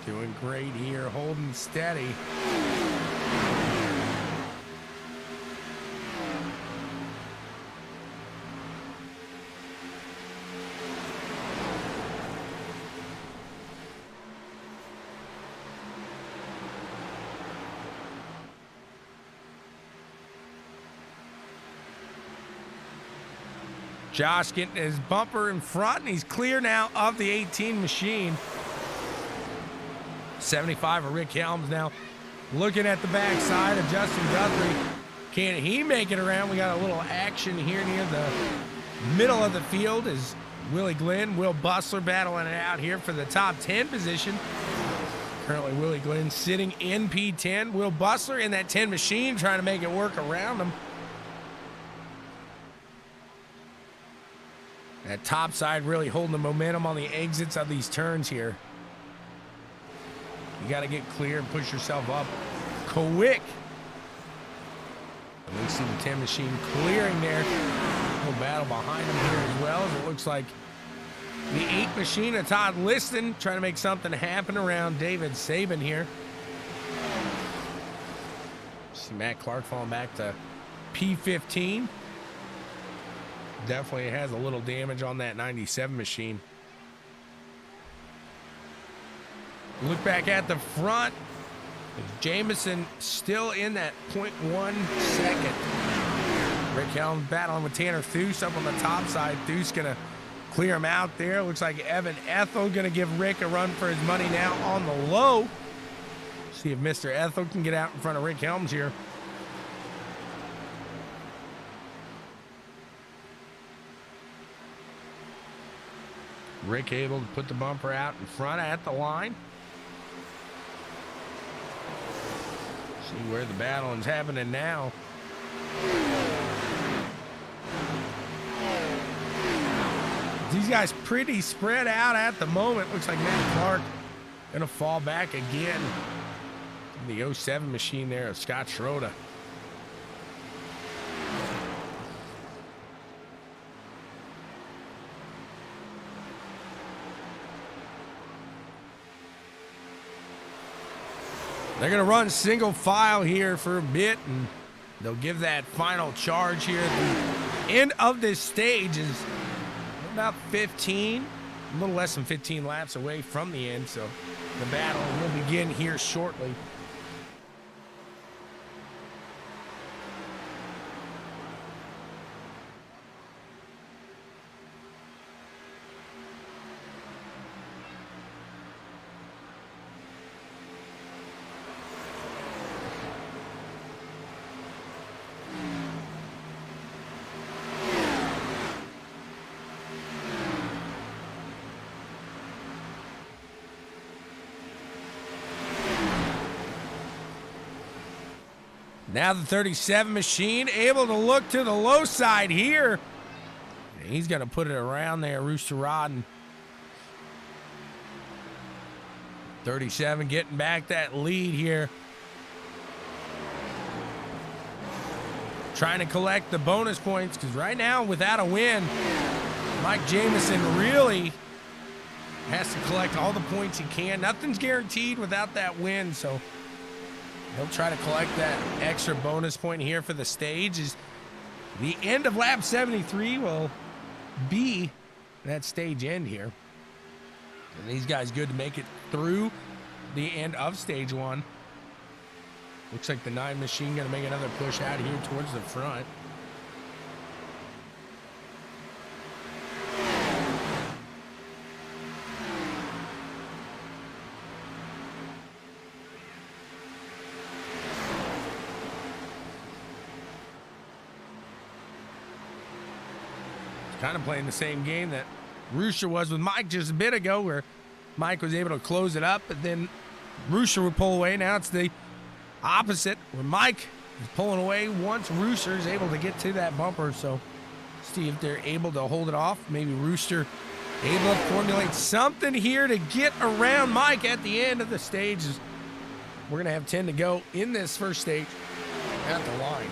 Doing great here, holding steady. Josh getting his bumper in front, and he's clear now of the 18 machine. 75 of Rick Helms now looking at the backside of Justin Guthrie. Can he make it around? We got a little action here near the middle of the field as Willie Glenn, Will Bustler battling it out here for the top 10 position. Currently Willie Glenn sitting in P10. Will Bustler in that 10 machine trying to make it work around him. That top side really holding the momentum on the exits of these turns here. You got to get clear and push yourself up quick. And we see the 10 machine clearing there. No battle behind him here as well, as it looks like the 8 machine of Todd Liston trying to make something happen around David Saban here. See Matt Clark falling back to P15. Definitely has a little damage on that 97 machine. Look back at the front. Jameson still in that 0.1 second. Rick Helms battling with Tanner Thuse up on the top side. Thuse gonna clear him out there. Looks like Evan Ethel gonna give Rick a run for his money now on the low. See if Mr. Ethel can get out in front of Rick Helms here. Rick able to put the bumper out in front at the line. See where the battling's happening now. These guys pretty spread out at the moment. Looks like Matt Clark gonna fall back again. The 07 machine there of Scott Schroeder. They're going to run single file here for a bit, and they'll give that final charge here at the end of this stage. Is about 15, a little less than 15 laps away from the end, so the battle will begin here shortly. Now the 37 machine able to look to the low side here. And he's going to put it around there, Rooster Rodden. 37 getting back that lead here. Trying to collect the bonus points, because right now, without a win, Mike Jamison really has to collect all the points he can. Nothing's guaranteed without that win, so he'll try to collect that extra bonus point here for the stage. Is the end of lap 73 will be that stage end here. And these guys good to make it through the end of stage one. Looks like the 9 machine going to make another push out here towards the front. Kind of playing the same game that Rooster was with Mike just a bit ago, where Mike was able to close it up, but then Rooster would pull away. Now it's the opposite, where Mike is pulling away once Rooster is able to get to that bumper. So see if they're able to hold it off. Maybe Rooster able to formulate something here to get around Mike at the end of the stage. We're going to have 10 to go in this first stage at the line.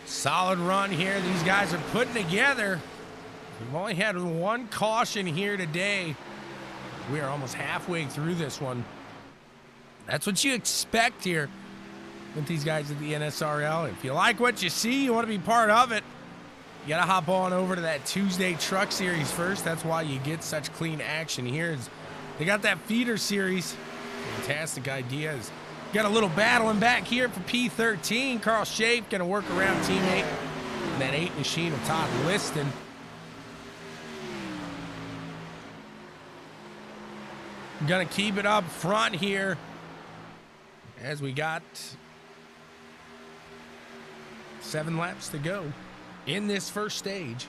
Solid run here these guys are putting together. We've only had one caution here today. We are almost halfway through this one. That's what you expect here with these guys at the NSRL. If you like what you see, you want to be part of it, you got to hop on over to that Tuesday Truck Series first. That's why you get such clean action here. They got that feeder series. Fantastic ideas. Got a little battling back here for P13. Carl Shape going to work around teammate. And that 8 machine of Todd Liston. Going to keep it up front here as we got 7 laps to go in this first stage.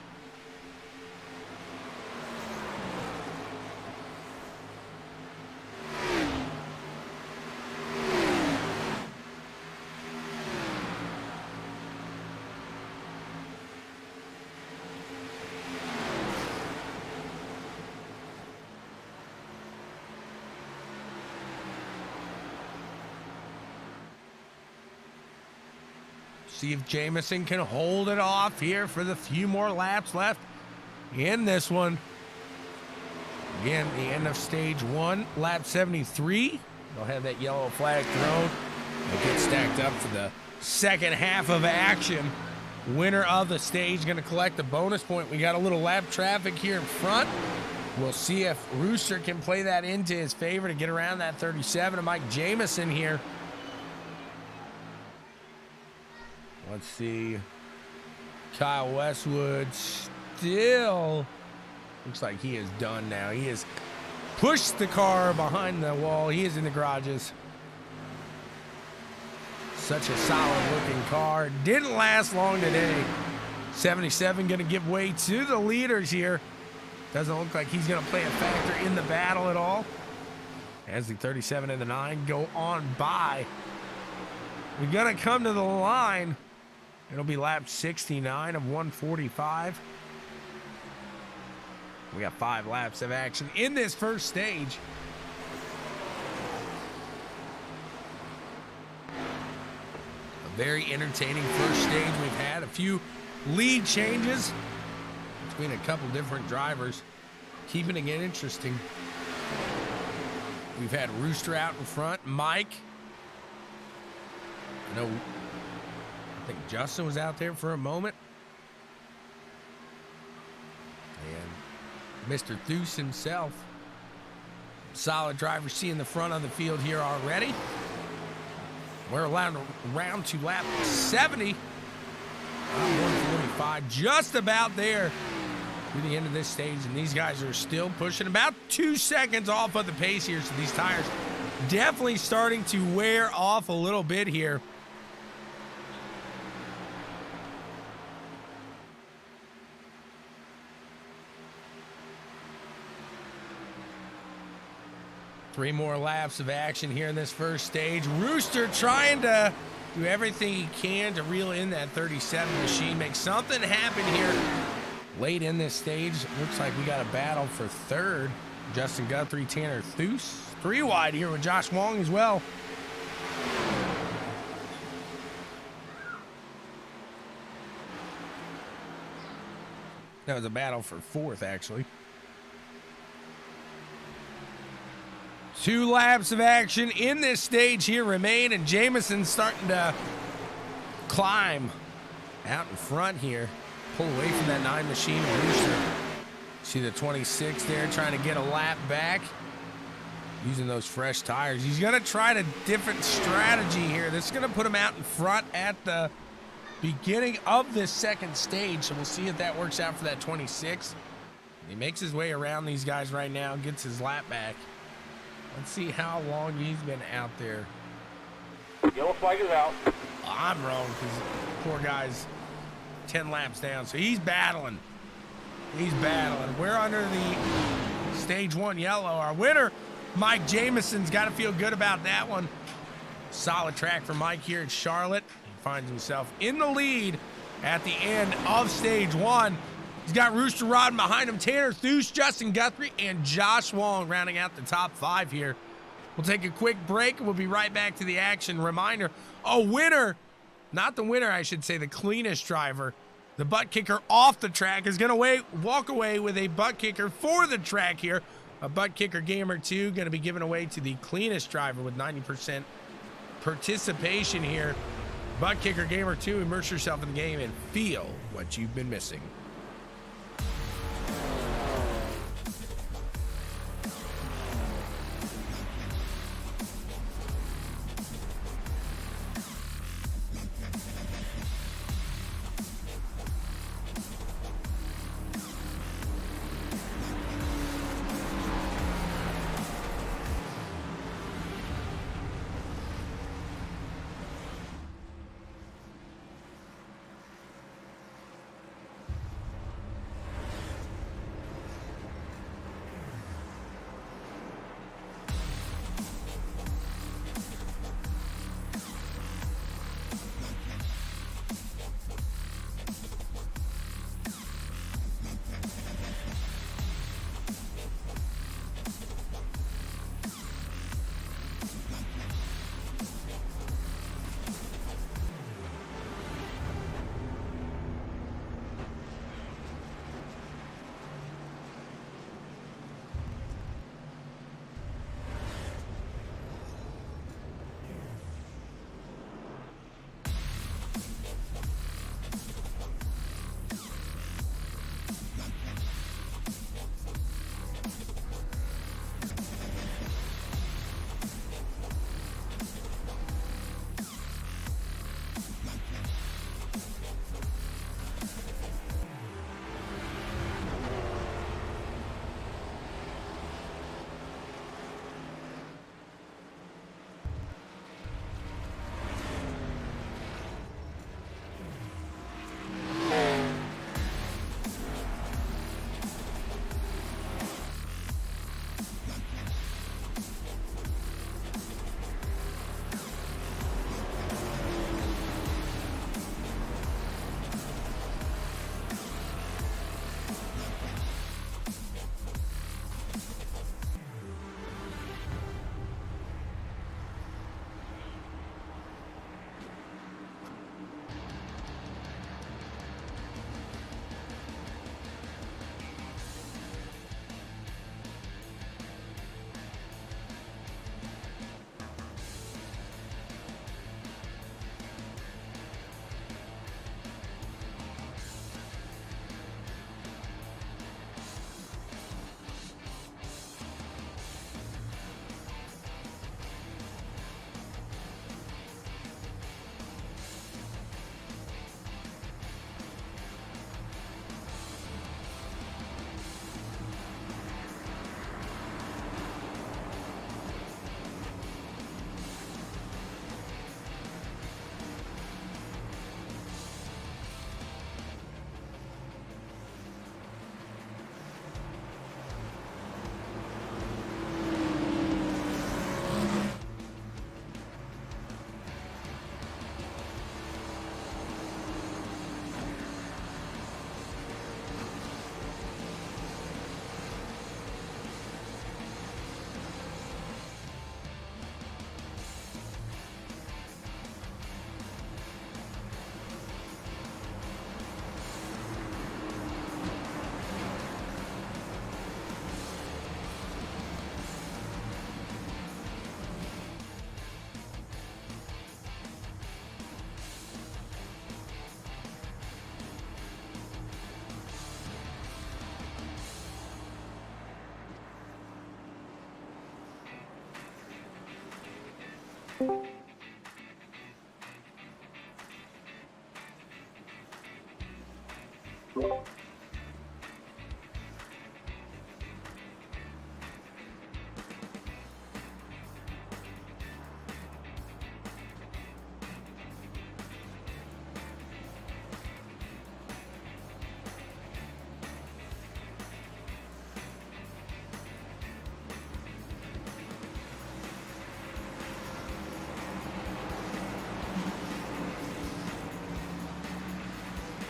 See if Jamison can hold it off here for the few more laps left in this one. Again, the end of stage 1, lap 73. They'll have that yellow flag thrown. They'll get stacked up for the second half of action. Winner of the stage going to collect the bonus point. We got a little lap traffic here in front. We'll see if Rooster can play that into his favor to get around that 37 of Mike Jamison here. Let's see. Kyle Westwood still looks like he is done now. He has pushed the car behind the wall. He is in the garages. Such a solid looking car. Didn't last long today. 77 going to give way to the leaders here. Doesn't look like he's going to play a factor in the battle at all. As the 37 and the 9 go on by. We're going to come to the line. It'll be lap 69 of 145. We got 5 laps of action in this first stage. A very entertaining first stage we've had. A few lead changes between a couple different drivers, keeping it interesting. We've had Rooster out in front. Mike. I think Justin was out there for a moment. And Mr. Thues himself. Solid driver seeing the front of the field here already. We're allowed round to lap 70. 145, just about there to the end of this stage. And these guys are still pushing about 2 seconds off of the pace here. So these tires definitely starting to wear off a little bit here. Three more laps of action here in this first stage. Rooster trying to do everything he can to reel in that 37 machine, make something happen here late in this stage. Looks like we got a battle for third. Justin Guthrie, Tanner Thues. 3 wide here with Josh Wong as well. That was a battle for fourth, actually. 2 laps of action in this stage here remain, and Jameson's starting to climb out in front here. Pull away from that 9 machine. Rooster. See the 26 there trying to get a lap back. Using those fresh tires. He's going to try a different strategy here. This is going to put him out in front at the beginning of this second stage. So we'll see if that works out for that 26. He makes his way around these guys right now. Gets his lap back. Let's see how long he's been out there. Yellow flag is out. I'm wrong because poor guy's 10 laps down. So he's battling. He's battling. We're under the stage 1 yellow. Our winner, Mike Jamison's got to feel good about that one. Solid track for Mike here at Charlotte. He finds himself in the lead at the end of stage 1. He's got Rooster riding behind him, Tanner Thues, Justin Guthrie, and Josh Wong rounding out the top 5 here. We'll take a quick break, and we'll be right back to the action. Reminder, a winner, not the winner, I should say, the cleanest driver. The ButtKicker off the track is going to walk away with a ButtKicker for the track here. A ButtKicker Gamer 2 going to be given away to the cleanest driver with 90% participation here. ButtKicker Gamer 2, immerse yourself in the game and feel what you've been missing.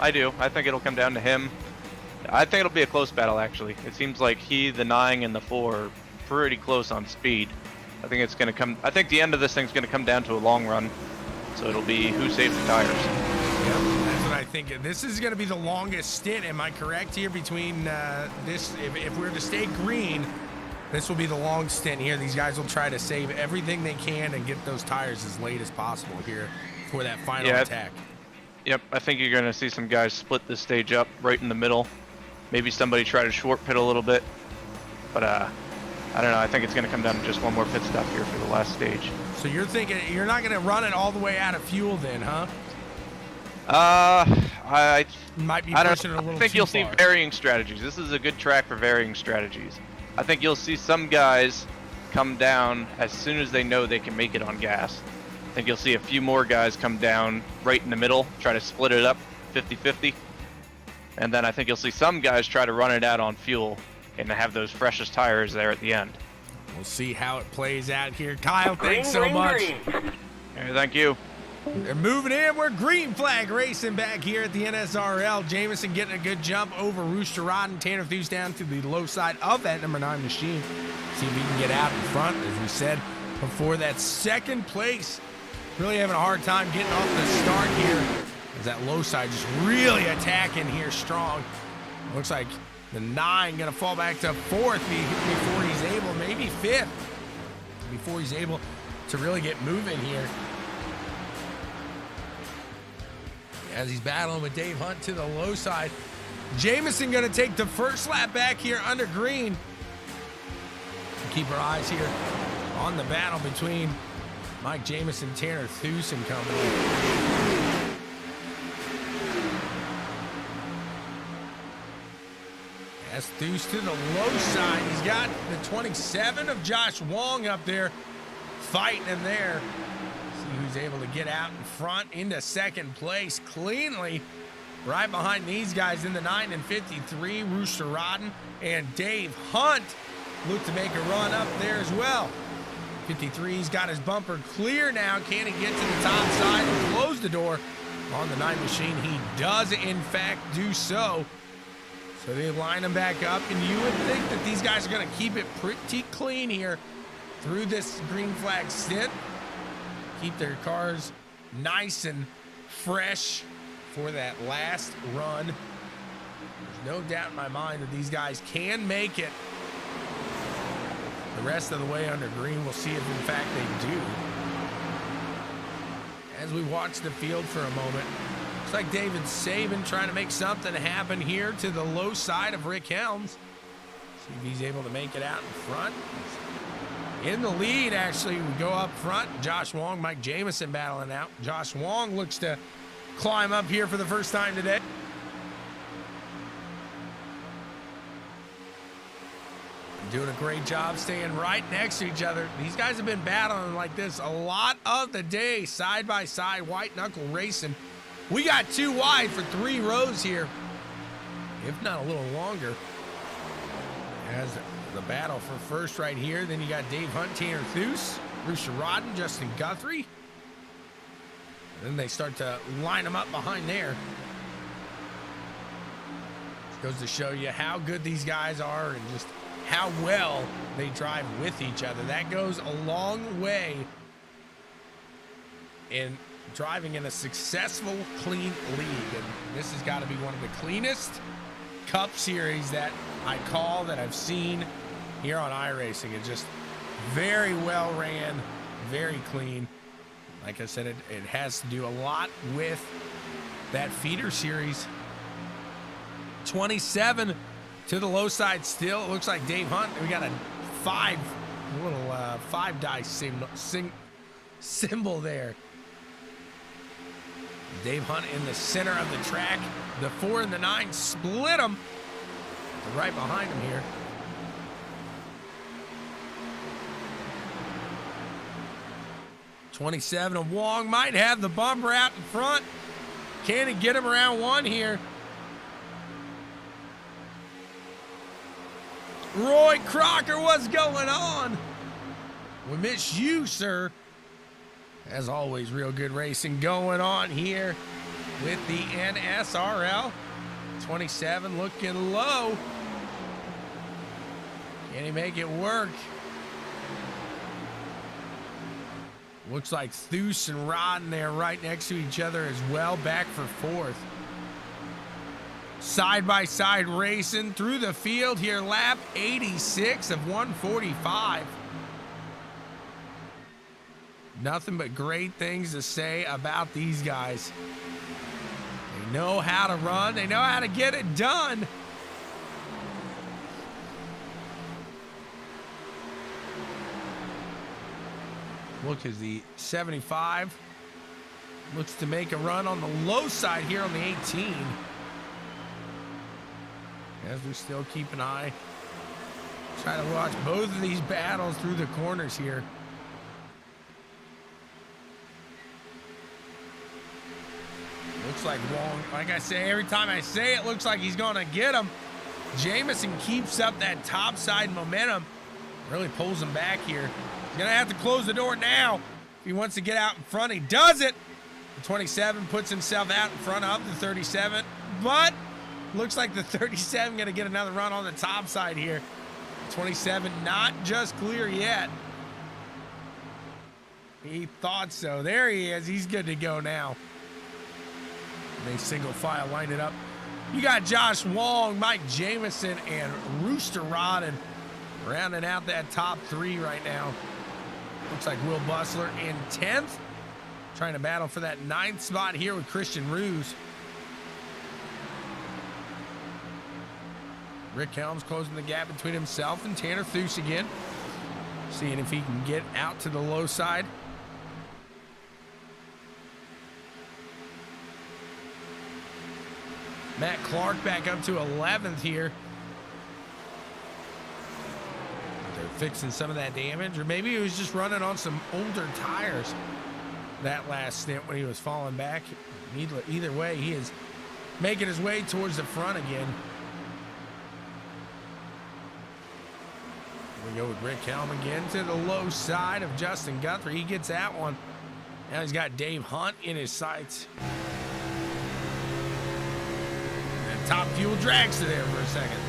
I do. I think it'll come down to him. I think it'll be a close battle, actually. It seems like he, the 9, and the 4 are pretty close on speed. I think it's going to come... I think the end of this thing's going to come down to a long run. So it'll be who saves the tires. Yep, that's what I think. This is going to be the longest stint. Am I correct here between this? If we're to stay green, this will be the long stint here. These guys will try to save everything they can and get those tires as late as possible here for that final attack. Yep, I think you're going to see some guys split this stage up right in the middle. Maybe somebody try to short pit a little bit. But, I don't know. I think it's going to come down to just one more pit stop here for the last stage. So you're thinking you're not going to run it all the way out of fuel then, huh? I might be I don't pushing it a little I think too you'll far. see varying strategies. This is a good track for varying strategies. I think you'll see some guys come down as soon as they know they can make it on gas. I think you'll see a few more guys come down right in the middle, try to split it up 50-50. And then I think you'll see some guys try to run it out on fuel and have those freshest tires there at the end. We'll see how it plays out here. Kyle, thanks so much. Hey, thank you. They're moving in. We're green flag racing back here at the NSRL. Jameson getting a good jump over Rooster Rod and Tanner Theus down to the low side of that number 9 machine. See if he can get out in front, as we said before. That second place, really having a hard time getting off the start here, as that low side just really attacking here strong. Looks like the 9 going to fall back to 4th before he's able, maybe 5th, before he's able to really get moving here. As he's battling with Dave Hunt to the low side. Jameson going to take the first lap back here under green. Keep our eyes here on the battle between Mike Jameson, Tanner Theus and company. As Theus to the low side. He's got the 27 of Josh Wong up there fighting in there. Who's able to get out in front into second place cleanly, right behind these guys in the 9 and 53. Rooster Rodden and Dave Hunt look to make a run up there as well. 53's got his bumper clear now. Can he get to the top side and close the door on the 9 machine? He does in fact do so. So they line them back up, and you would think that these guys are going to keep it pretty clean here through this green flag stint. Keep their cars nice and fresh for that last run. There's no doubt in my mind that these guys can make it the rest of the way under green. We'll see if in fact they do. As we watch the field for a moment, looks like David Saban trying to make something happen here to the low side of Rick Helms. See if he's able to make it out in front. In the lead, actually, we go up front. Josh Wong, Mike Jameson battling out. Josh Wong looks to climb up here for the first time today. Doing a great job staying right next to each other. These guys have been battling like this a lot of the day, side by side, white knuckle racing. We got 2 wide for 3 rows here, if not a little longer. As the battle for first right here. Then you got Dave Hunt, Tanner Theus, Rooster Rodden, Justin Guthrie. And then they start to line them up behind there. This goes to show you how good these guys are and just how well they drive with each other. That goes a long way in driving in a successful, clean league. And this has got to be one of the cleanest Cup Series that I've seen here on iRacing. It's just very well ran, very clean. Like I said, it has to do a lot with that feeder series. 27 to the low side still. It looks like Dave Hunt. We got a 5 dice symbol there. Dave Hunt in the center of the track. The 4 and the 9 split them. They're right behind him here. '27 of Wong might have the bumper out in front. Can he get him around 1 here? Roy Crocker, what's going on? We miss you, sir. As always, real good racing going on here with the NSRL. 27 looking low. Can he make it work? Looks like Thus and Rodden there right next to each other as well, back for 4th. Side-by-side racing through the field here, lap 86 of 145. Nothing but great things to say about these guys. They know how to run. They know how to get it done. Look, as the 75 looks to make a run on the low side here on the 18. As we still keep an eye. Try to watch both of these battles through the corners here. Looks like Wong, like I say, every time I say it, looks like he's going to get him. Jamison keeps up that top side momentum. Really pulls him back here. He's going to have to close the door now. If he wants to get out in front, he does it. The 27 puts himself out in front of the 37, but looks like the 37 going to get another run on the top side here. 27 not just clear yet. He thought so. There he is. He's good to go now. They single file line it up. You got Josh Wong, Mike Jamison, and Rooster Rodden rounding out that top 3 right now. Looks like Will Bussler in 10th. Trying to battle for that 9th spot here with Christian Ruse. Rick Helms closing the gap between himself and Tanner Thus again. Seeing if he can get out to the low side. Matt Clark back up to 11th here. They're fixing some of that damage, or maybe he was just running on some older tires that last stint when he was falling back. Either way, he is making his way towards the front again. We go with Rick Helm again to the low side of Justin Guthrie. He gets that one. Now he's got Dave Hunt in his sights. And Top Fuel drags to there for a second.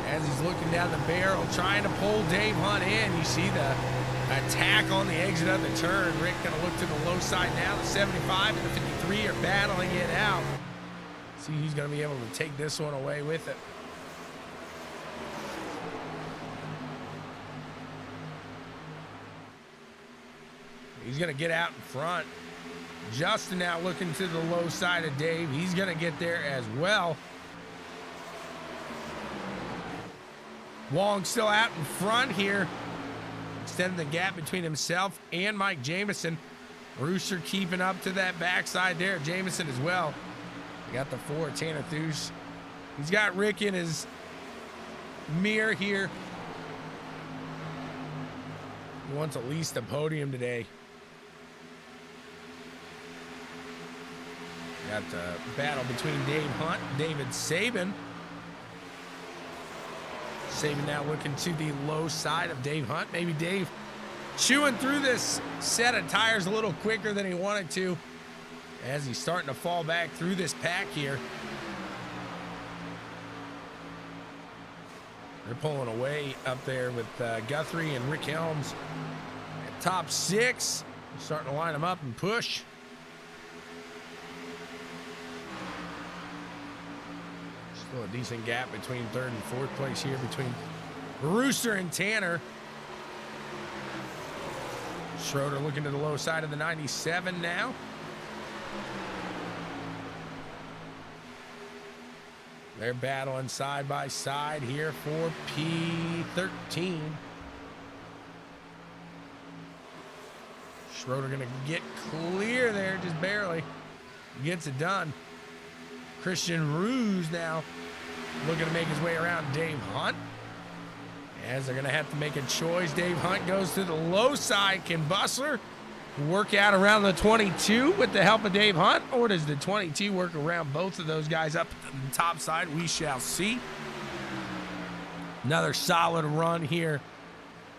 As he's looking down the barrel, trying to pull Dave Hunt in, you see the attack on the exit of the turn. Rick going to look to the low side now. The 75 and the 53 are battling it out. See who's going to be able to take this one away with it. He's going to get out in front. Justin now looking to the low side of Dave. He's going to get there as well. Wong still out in front here. Extending the gap between himself and Mike Jamison. Rooster keeping up to that backside there. Jamison as well. We got the 4, Tanner Thus. He's got Rick in his mirror here. He wants at least a podium today. Got the battle between Dave Hunt and David Sabin. Sabin now looking to the low side of Dave Hunt. Maybe Dave chewing through this set of tires a little quicker than he wanted to, as he's starting to fall back through this pack here. They're pulling away up there with Guthrie and Rick Helms at top 6. Starting to line them up and push. Still a decent gap between 3rd and 4th place here between Rooster and Tanner. Schroeder looking to the low side of the 97 now. They're battling side by side here for P13. Schroeder going to get clear there, just barely. Gets it done. Christian Ruse now looking to make his way around Dave Hunt. As they're going to have to make a choice. Dave Hunt goes to the low side. Can Bussler work out around the 22 with the help of Dave Hunt? Or does the 22 work around both of those guys up on the top side? We shall see. Another solid run here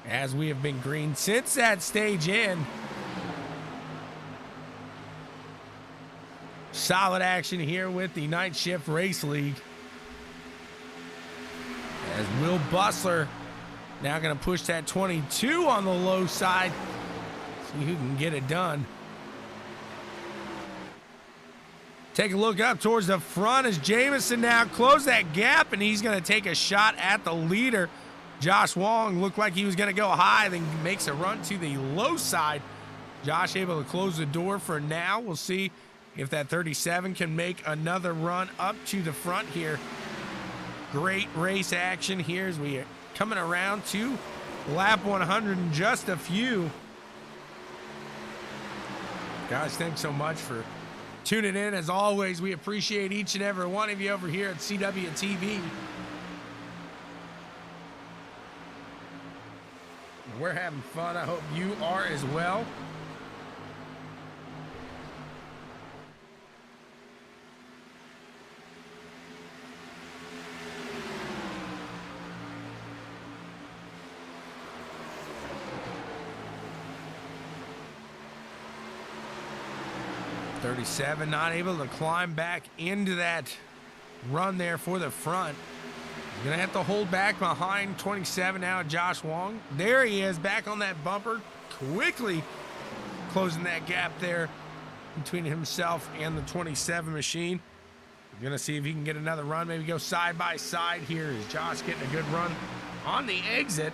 as we have been green since that stage in. Solid action here with the Night Shift Race League. As Will Bussler now going to push that 22 on the low side. See who can get it done. Take a look up towards the front as Jamison now close that gap, and he's going to take a shot at the leader. Josh Wong looked like he was going to go high, then makes a run to the low side. Josh able to close the door for now. We'll see if that 37 can make another run up to the front here. Great race action here as we are coming around to lap 100 in just a few. Guys, thanks so much for tuning in. As always, we appreciate each and every one of you over here at CWTV. We're having fun. I hope you are as well. .37 not able to climb back into that run there for the front. He's going to have to hold back behind 27 now, Josh Wong. There he is, back on that bumper, quickly closing that gap there between himself and the 27 machine. We're going to see if he can get another run, maybe go side by side here. Is Josh getting a good run on the exit?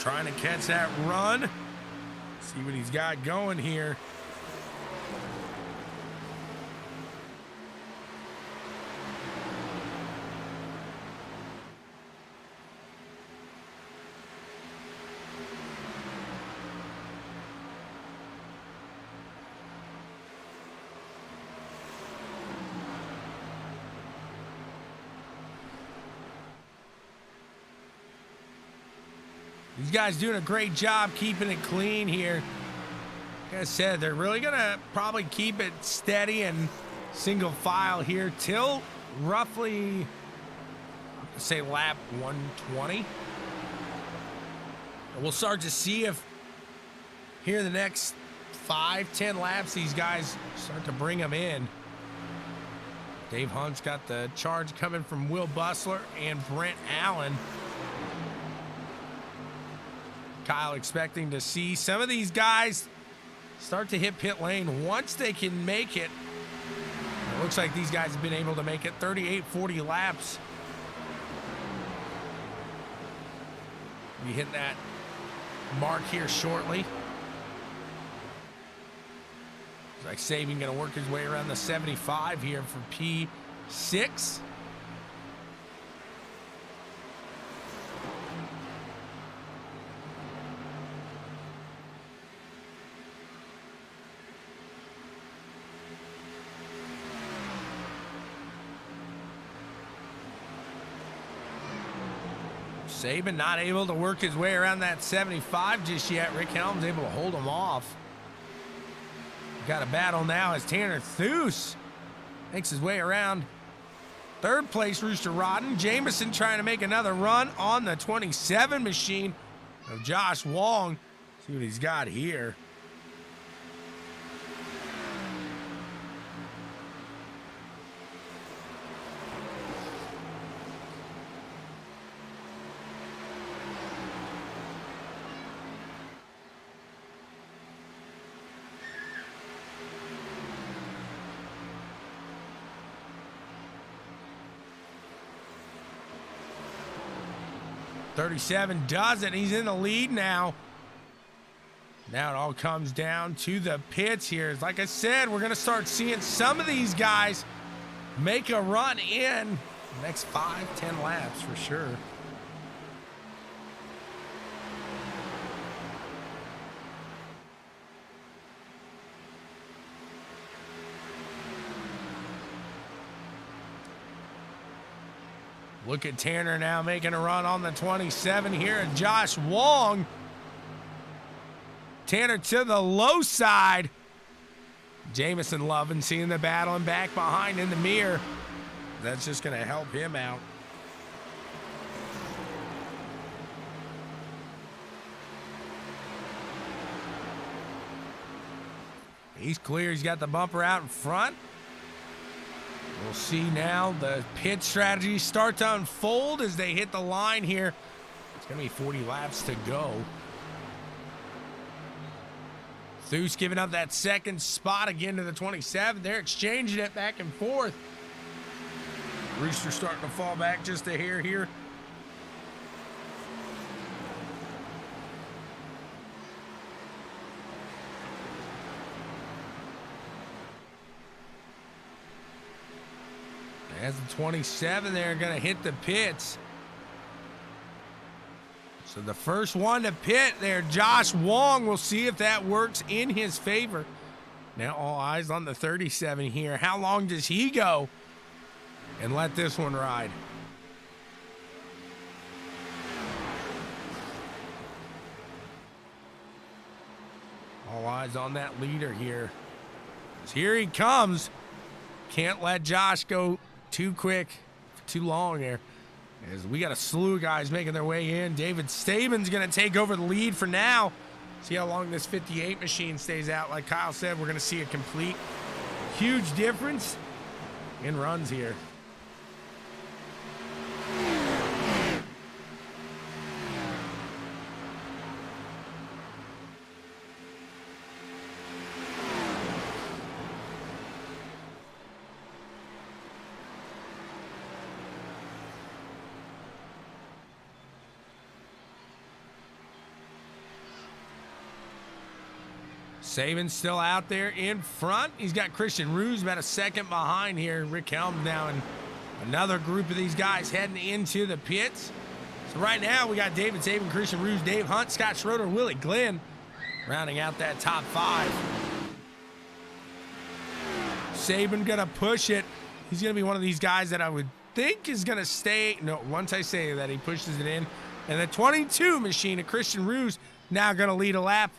Trying to catch that run. See what he's got going here. These guys doing a great job keeping it clean here. Like I said, they're really going to probably keep it steady and single file here till roughly, say, lap 120. We'll start to see if here the next 5-10 laps these guys start to bring them in. Dave Hunt's got the charge coming from Will Bussler and Brent Allen. Kyle expecting to see some of these guys start to hit pit lane once they can make it. It looks like these guys have been able to make it 38-40 laps. We hit that mark here shortly. Looks like Saban going to work his way around the 75 here for P6. Saban not able to work his way around that 75 just yet. Rick Helms able to hold him off. Got a battle now as Tanner Thues makes his way around. Third place, Rooster Rodden. Jamison trying to make another run on the 27 machine of Josh Wong. See what he's got here. 37 does it. He's in the lead now. Now it all comes down to the pits here. Like I said, we're going to start seeing some of these guys make a run in the next 5-10 laps for sure. Look at Tanner now making a run on the 27 here, and Josh Wong. Tanner to the low side. Jamison loving seeing the battle and back behind in the mirror. That's just going to help him out. He's clear. He's got the bumper out in front. We'll see now the pit strategy start to unfold as they hit the line here. It's going to be 40 laps to go. Thus giving up that second spot again to the 27. They're exchanging it back and forth. Rooster starting to fall back just a hair here. As the 27, they're going to hit the pits. So the first one to pit there, Josh Wong. We'll see if that works in his favor. Now all eyes on the 37 here. How long does he go and let this one ride? All eyes on that leader here. Here he comes. Can't let Josh go too quick, too long there. As we got a slew of guys making their way in. David Staben's going to take over the lead for now. See how long this 58 machine stays out. Like Kyle said, we're going to see a complete, huge difference in runs here. Saban's still out there in front. He's got Christian Ruse about a second behind here. Rick Helm now and another group of these guys heading into the pits. So right now we got David Saban, Christian Ruse, Dave Hunt, Scott Schroeder, Willie Glenn rounding out that top 5. Saban gonna push it. He's gonna be one of these guys that I would think is gonna stay. No, once I say that, he pushes it in. And the 22 machine of Christian Ruse now gonna lead a lap.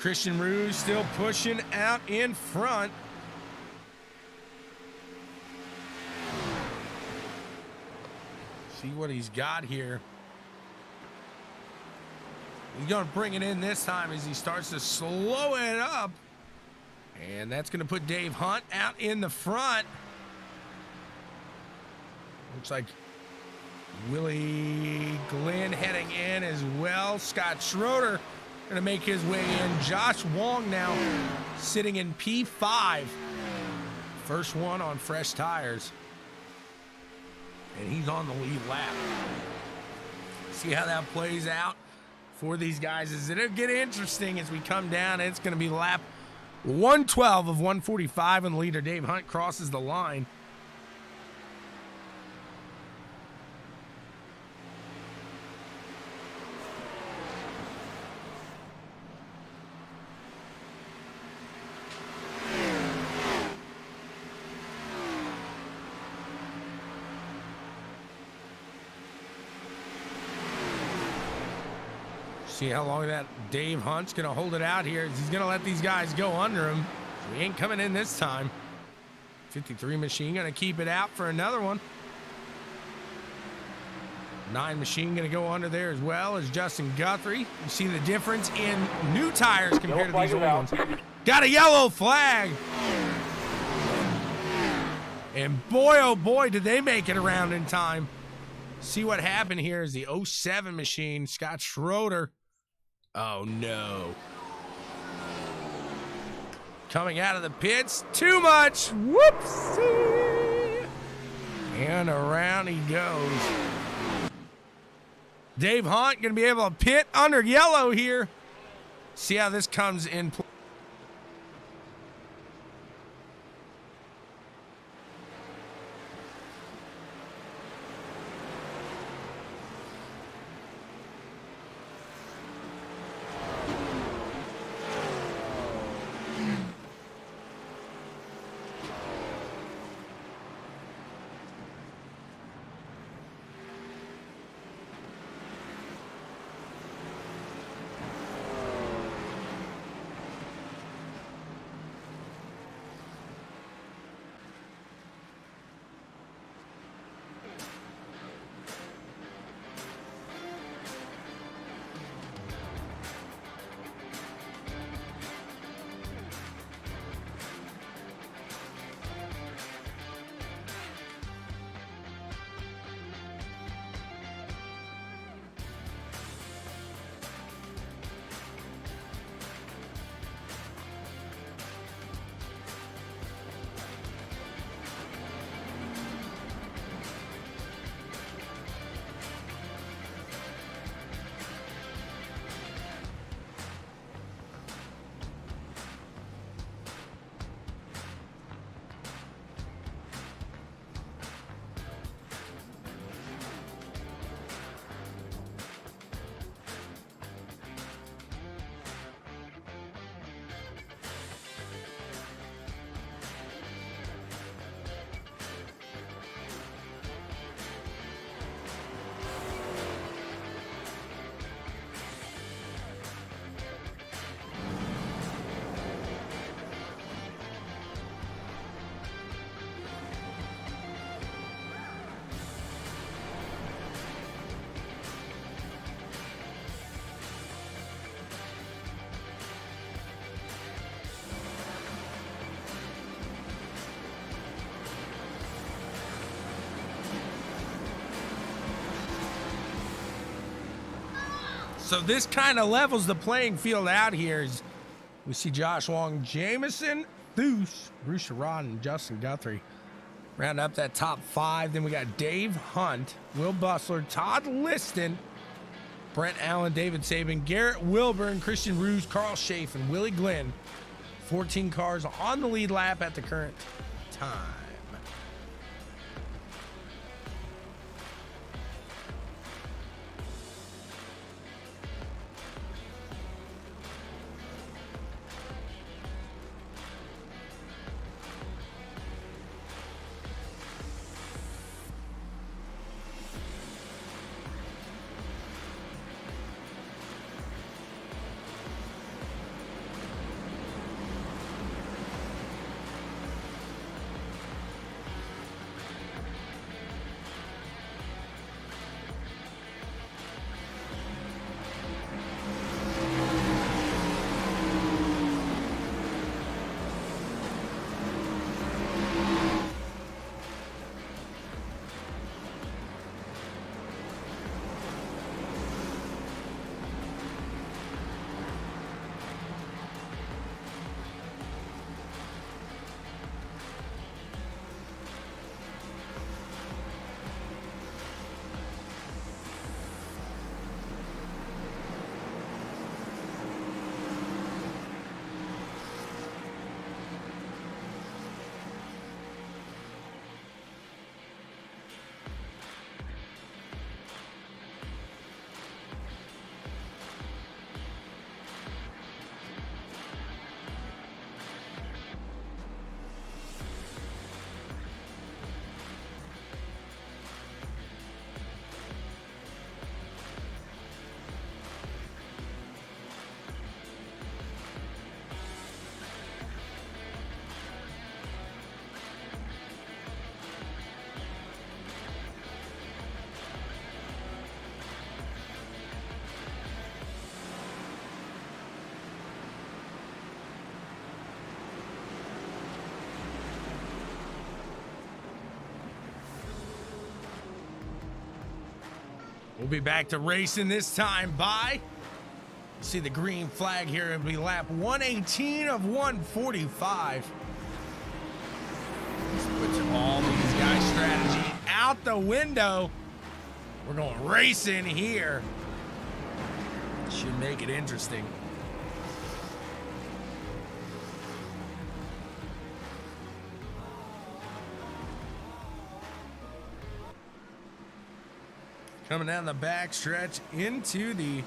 Christian Ruse still pushing out in front. See what he's got here. He's going to bring it in this time as he starts to slow it up. And that's going to put Dave Hunt out in the front. Looks like Willie Glenn heading in as well. Scott Schroeder going to make his way in. Josh Wong now sitting in P5. First one on fresh tires. And he's on the lead lap. See how that plays out for these guys. It'll get interesting as we come down. It's going to be lap 112 of 145 and the leader Dave Hunt crosses the line. See how long that Dave Hunt's going to hold it out here. He's going to let these guys go under him. So he ain't coming in this time. 53 machine going to keep it out for another one. 9 machine going to go under there as well as Justin Guthrie. You see the difference in new tires compared to these old ones. Got a yellow flag. And boy, oh boy, did they make it around in time. See what happened here is the 07 machine, Scott Schroeder. Oh no. Coming out of the pits, too much. Whoopsie. And around he goes. Dave Hunt gonna be able to pit under yellow here. See how this comes in play. So this kind of levels the playing field out here. As we see Josh Wong, Jameson, Thues, Bruce Sherrod, and Justin Guthrie round up that top 5. Then we got Dave Hunt, Will Bussler, Todd Liston, Brent Allen, David Sabin, Garrett Wilburn, Christian Ruse, Carl Schaaf, and Willie Glenn. 14 cars on the lead lap at the current time. We'll be back to racing this time by. See the green flag here. It'll be lap 118 of 145. This puts all these guys' strategy out the window. We're going racing here. Should make it interesting. Coming down the back stretch into the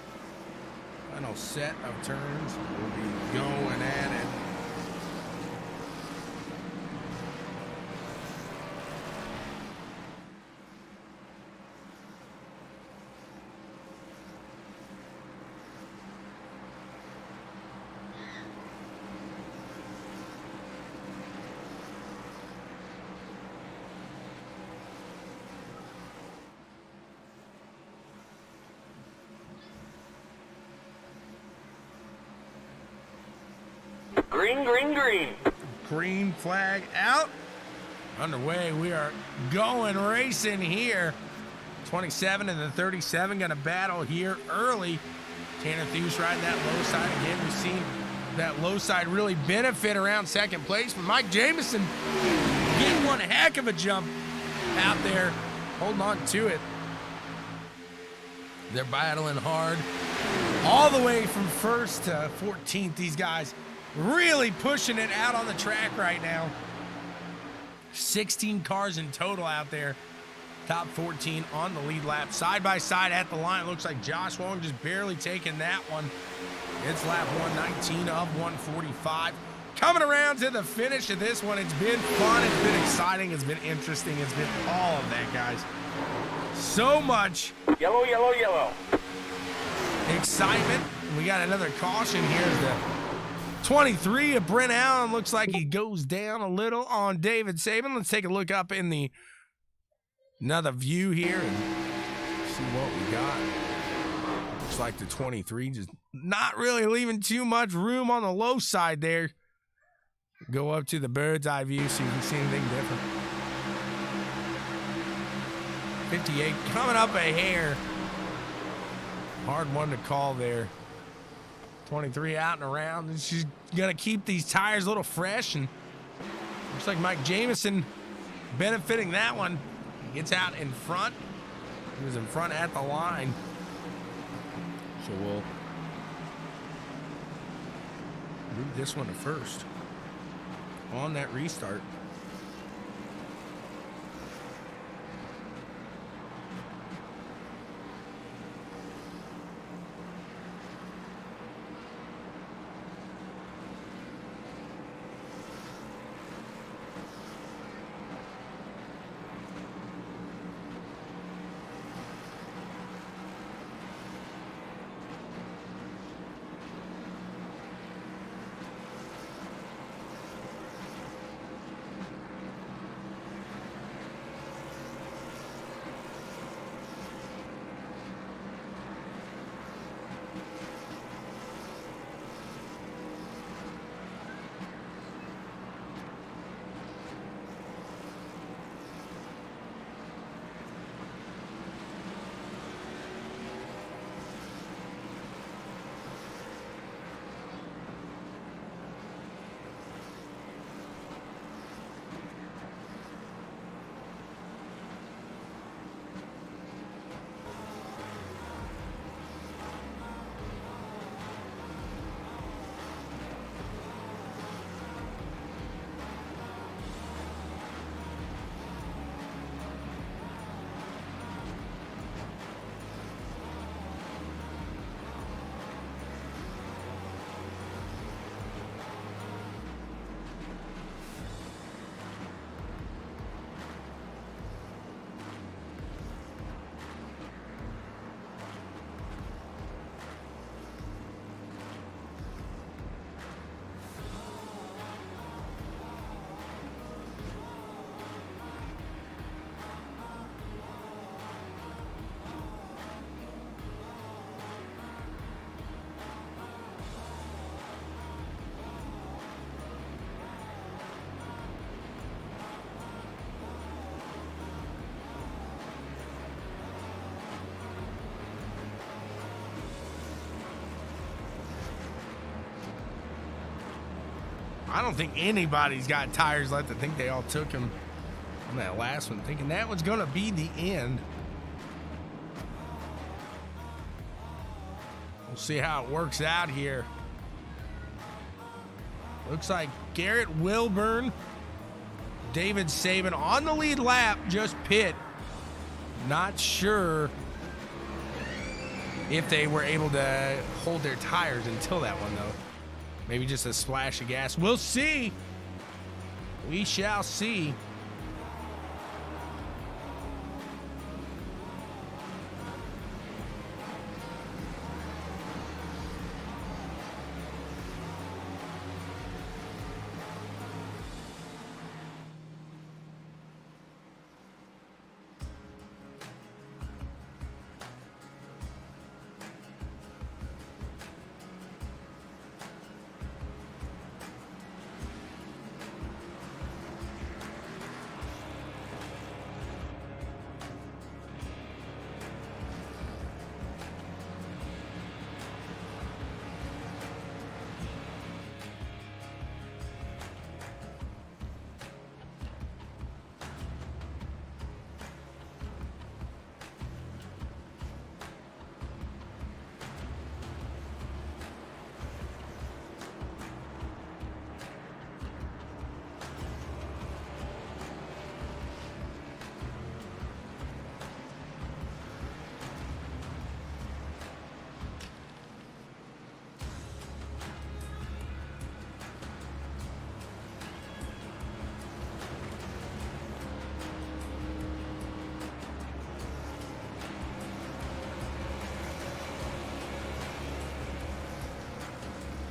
final set of turns. We'll be going at it. Green, green, green. Green flag out. Underway. We are going racing here. 27 and the 37 going to battle here early. Tanner Theus riding that low side again. We've seen that low side really benefit around second place. But Mike Jamison getting one heck of a jump out there, holding on to it. They're battling hard all the way from first to 14th. These guys really pushing it out on the track right now. 16 cars in total out there. Top 14 on the lead lap. Side by side at the line. Looks like Josh Wong just barely taking that one. It's lap 119 of 145. Coming around to the finish of this one. It's been fun. It's been exciting. It's been interesting. It's been all of that, guys. So much Yellow, yellow, yellow. excitement. We got another caution here. The 23 of Brent Allen looks like he goes down a little on David Saban. Let's take a look up in the another view here and see what we got. Looks like the 23 just not really leaving too much room on the low side there. Go up to the bird's eye view so you can see anything different. 58 coming up a hair. Hard one to call there. 23 out and around. She's going to keep these tires a little fresh. And looks like Mike Jamison benefiting that one. He gets out in front. He was in front at the line. So we'll move this one to first on that restart. I don't think anybody's got tires left. I think they all took him on that last one, thinking that was going to be the end. We'll see how it works out here. Looks like Garrett Wilburn, David Saban on the lead lap, just pit. Not sure if they were able to hold their tires until that one, though. Maybe just a splash of gas. We'll see. We shall see.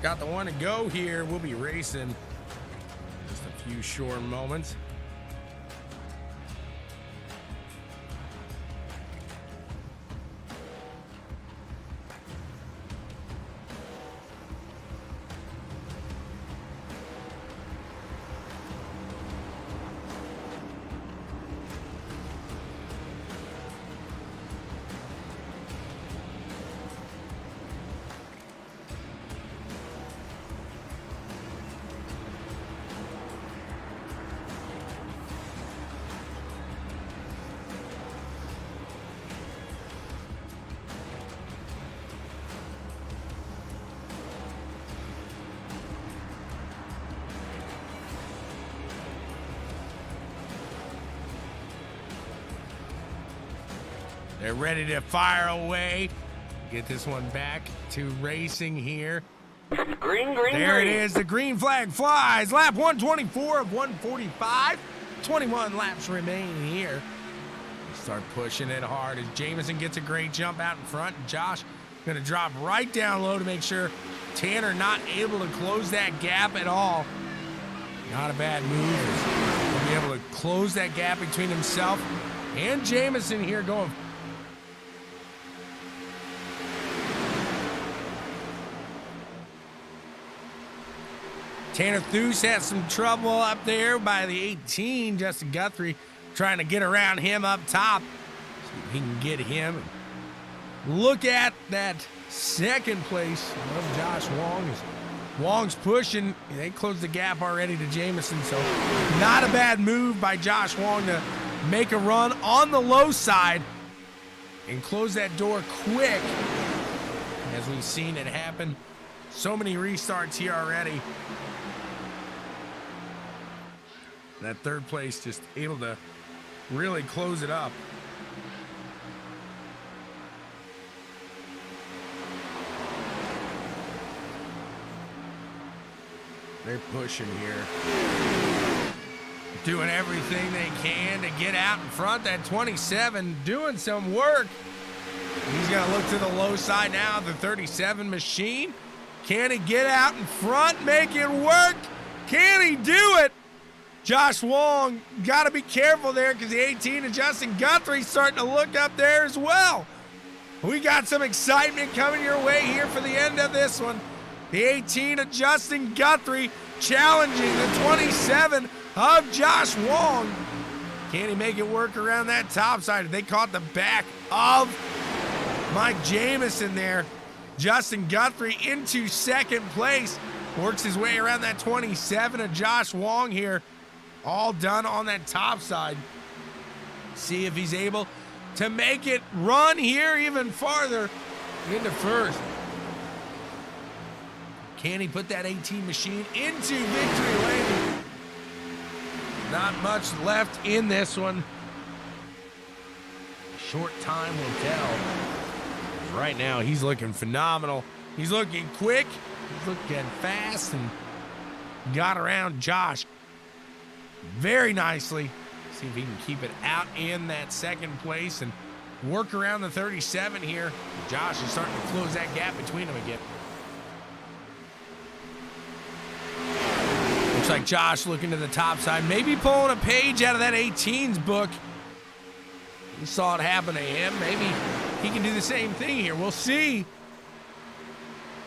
Got the one to go here. We'll be racing just a few short moments. They're ready to fire away. Get this one back to racing here. Green, there green. It is. The green flag flies. Lap 124 of 145. 21 laps remain here. Start pushing it hard as Jamison gets a great jump out in front. Josh going to drop right down low to make sure Tanner not able to close that gap at all. Not a bad move. He'll be able to close that gap between himself and Jamison here going. Tanner Thuse had some trouble up there by the 18. Justin Guthrie trying to get around him up top. See if he can get him. Look at that second place of Josh Wong. Wong's pushing. They closed the gap already to Jamison, so not a bad move by Josh Wong to make a run on the low side and close that door quick, as we've seen it happen. So many restarts here already. That third place just able to really close it up. They're pushing here. Doing everything they can to get out in front. That 27 doing some work. He's going to look to the low side now of the 37 machine. Can he get out in front, make it work? Can he do it? Josh Wong got to be careful there because the 18 of Justin Guthrie starting to look up there as well. We got some excitement coming your way here for the end of this one. The 18 of Justin Guthrie challenging the 27 of Josh Wong. Can he make it work around that top side? They caught the back of Mike Jamison there. Justin Guthrie into second place. Works his way around that 27 of Josh Wong here. All done on that top side. See if he's able to make it run here even farther into first. Can he put that 18 machine into victory lane? Not much left in this one. Short time will tell. Right now, he's looking phenomenal. He's looking quick. He's looking fast and got around Josh very nicely. See if he can keep it out in that second place and work around the 37 here. Josh is starting to close that gap between them again. Looks like Josh looking to the top side, maybe pulling a page out of that 18's book. We saw it happen to him. Maybe he can do the same thing here. We'll see.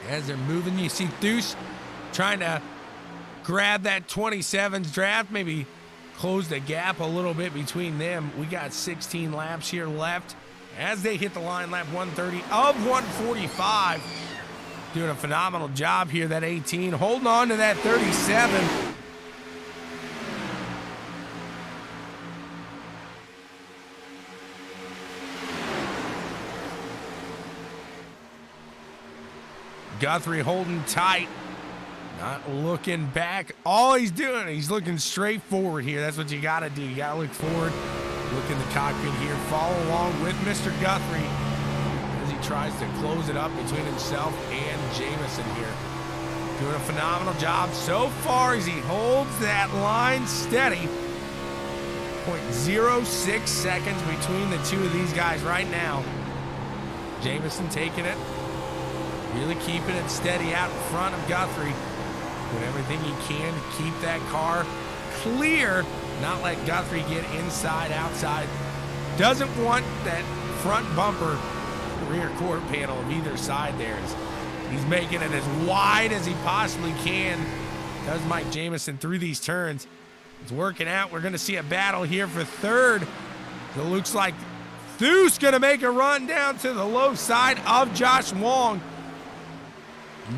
As they're moving, you see Thuis trying to grab that 27's draft, maybe close the gap a little bit between them. We got 16 laps here left as they hit the line, lap 130 of 145. Doing a phenomenal job here, that 18, holding on to that 37. Guthrie holding tight, not looking back. All he's doing, he's looking straight forward here. That's what you got to do. You got to look forward, look in the cockpit here, follow along with Mr. Guthrie as he tries to close it up between himself and Jamison here. Doing a phenomenal job so far as he holds that line steady. 0.06 seconds between the two of these guys right now. Jamison taking it. Really keeping it steady out in front of Guthrie. Doing everything he can to keep that car clear. Not let Guthrie get inside, outside. Doesn't want that front bumper, rear quarter panel of either side there. He's making it as wide as he possibly can. Does Mike Jamison through these turns. It's working out. We're going to see a battle here for third. It looks like Thuis going to make a run down to the low side of Josh Wong.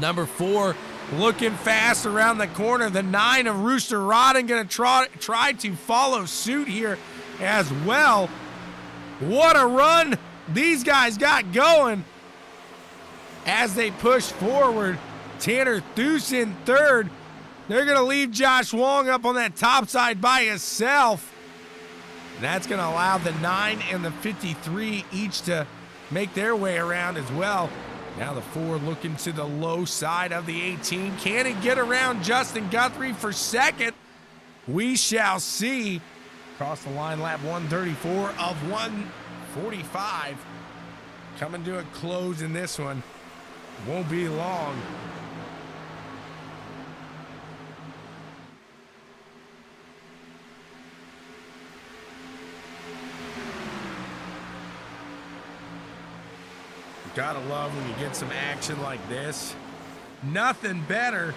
Number 4 looking fast around the corner. The 9 of Rooster Rodden going to try to follow suit here as well. What a run these guys got going as they push forward. Tanner Thuis in third. They're going to leave Josh Wong up on that top side by himself. And that's going to allow the 9 and the 53 each to make their way around as well. Now the 4 looking to the low side of the 18. Can it get around Justin Guthrie for second? We shall see. Across the line, lap 134 of 145. Coming to a close in this one. Won't be long. Gotta love when you get some action like this. Nothing better.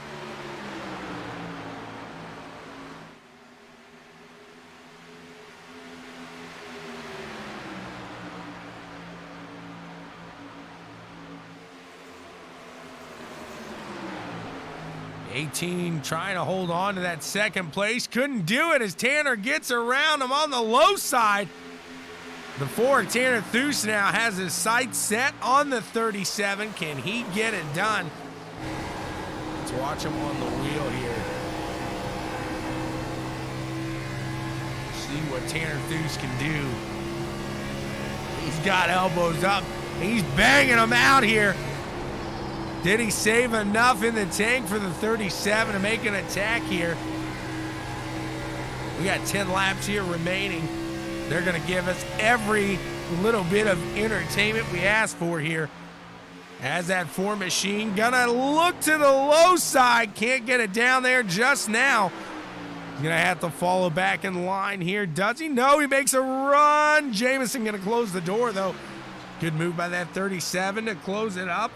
$18 trying to hold on to that second place. Couldn't do it as Tanner gets around him on the low side. The 4, Tanner Thuis, now has his sights set on the 37. Can he get it done? Let's watch him on the wheel here. See what Tanner Thuis can do. He's got elbows up. He's banging them out here. Did he save enough in the tank for the 37 to make an attack here? We got 10 laps here remaining. They're going to give us every little bit of entertainment we asked for here. As that 4 machine going to look to the low side. Can't get it down there just now. He's going to have to follow back in line here. Does he? No, he makes a run. Jamison going to close the door, though. Good move by that 37 to close it up.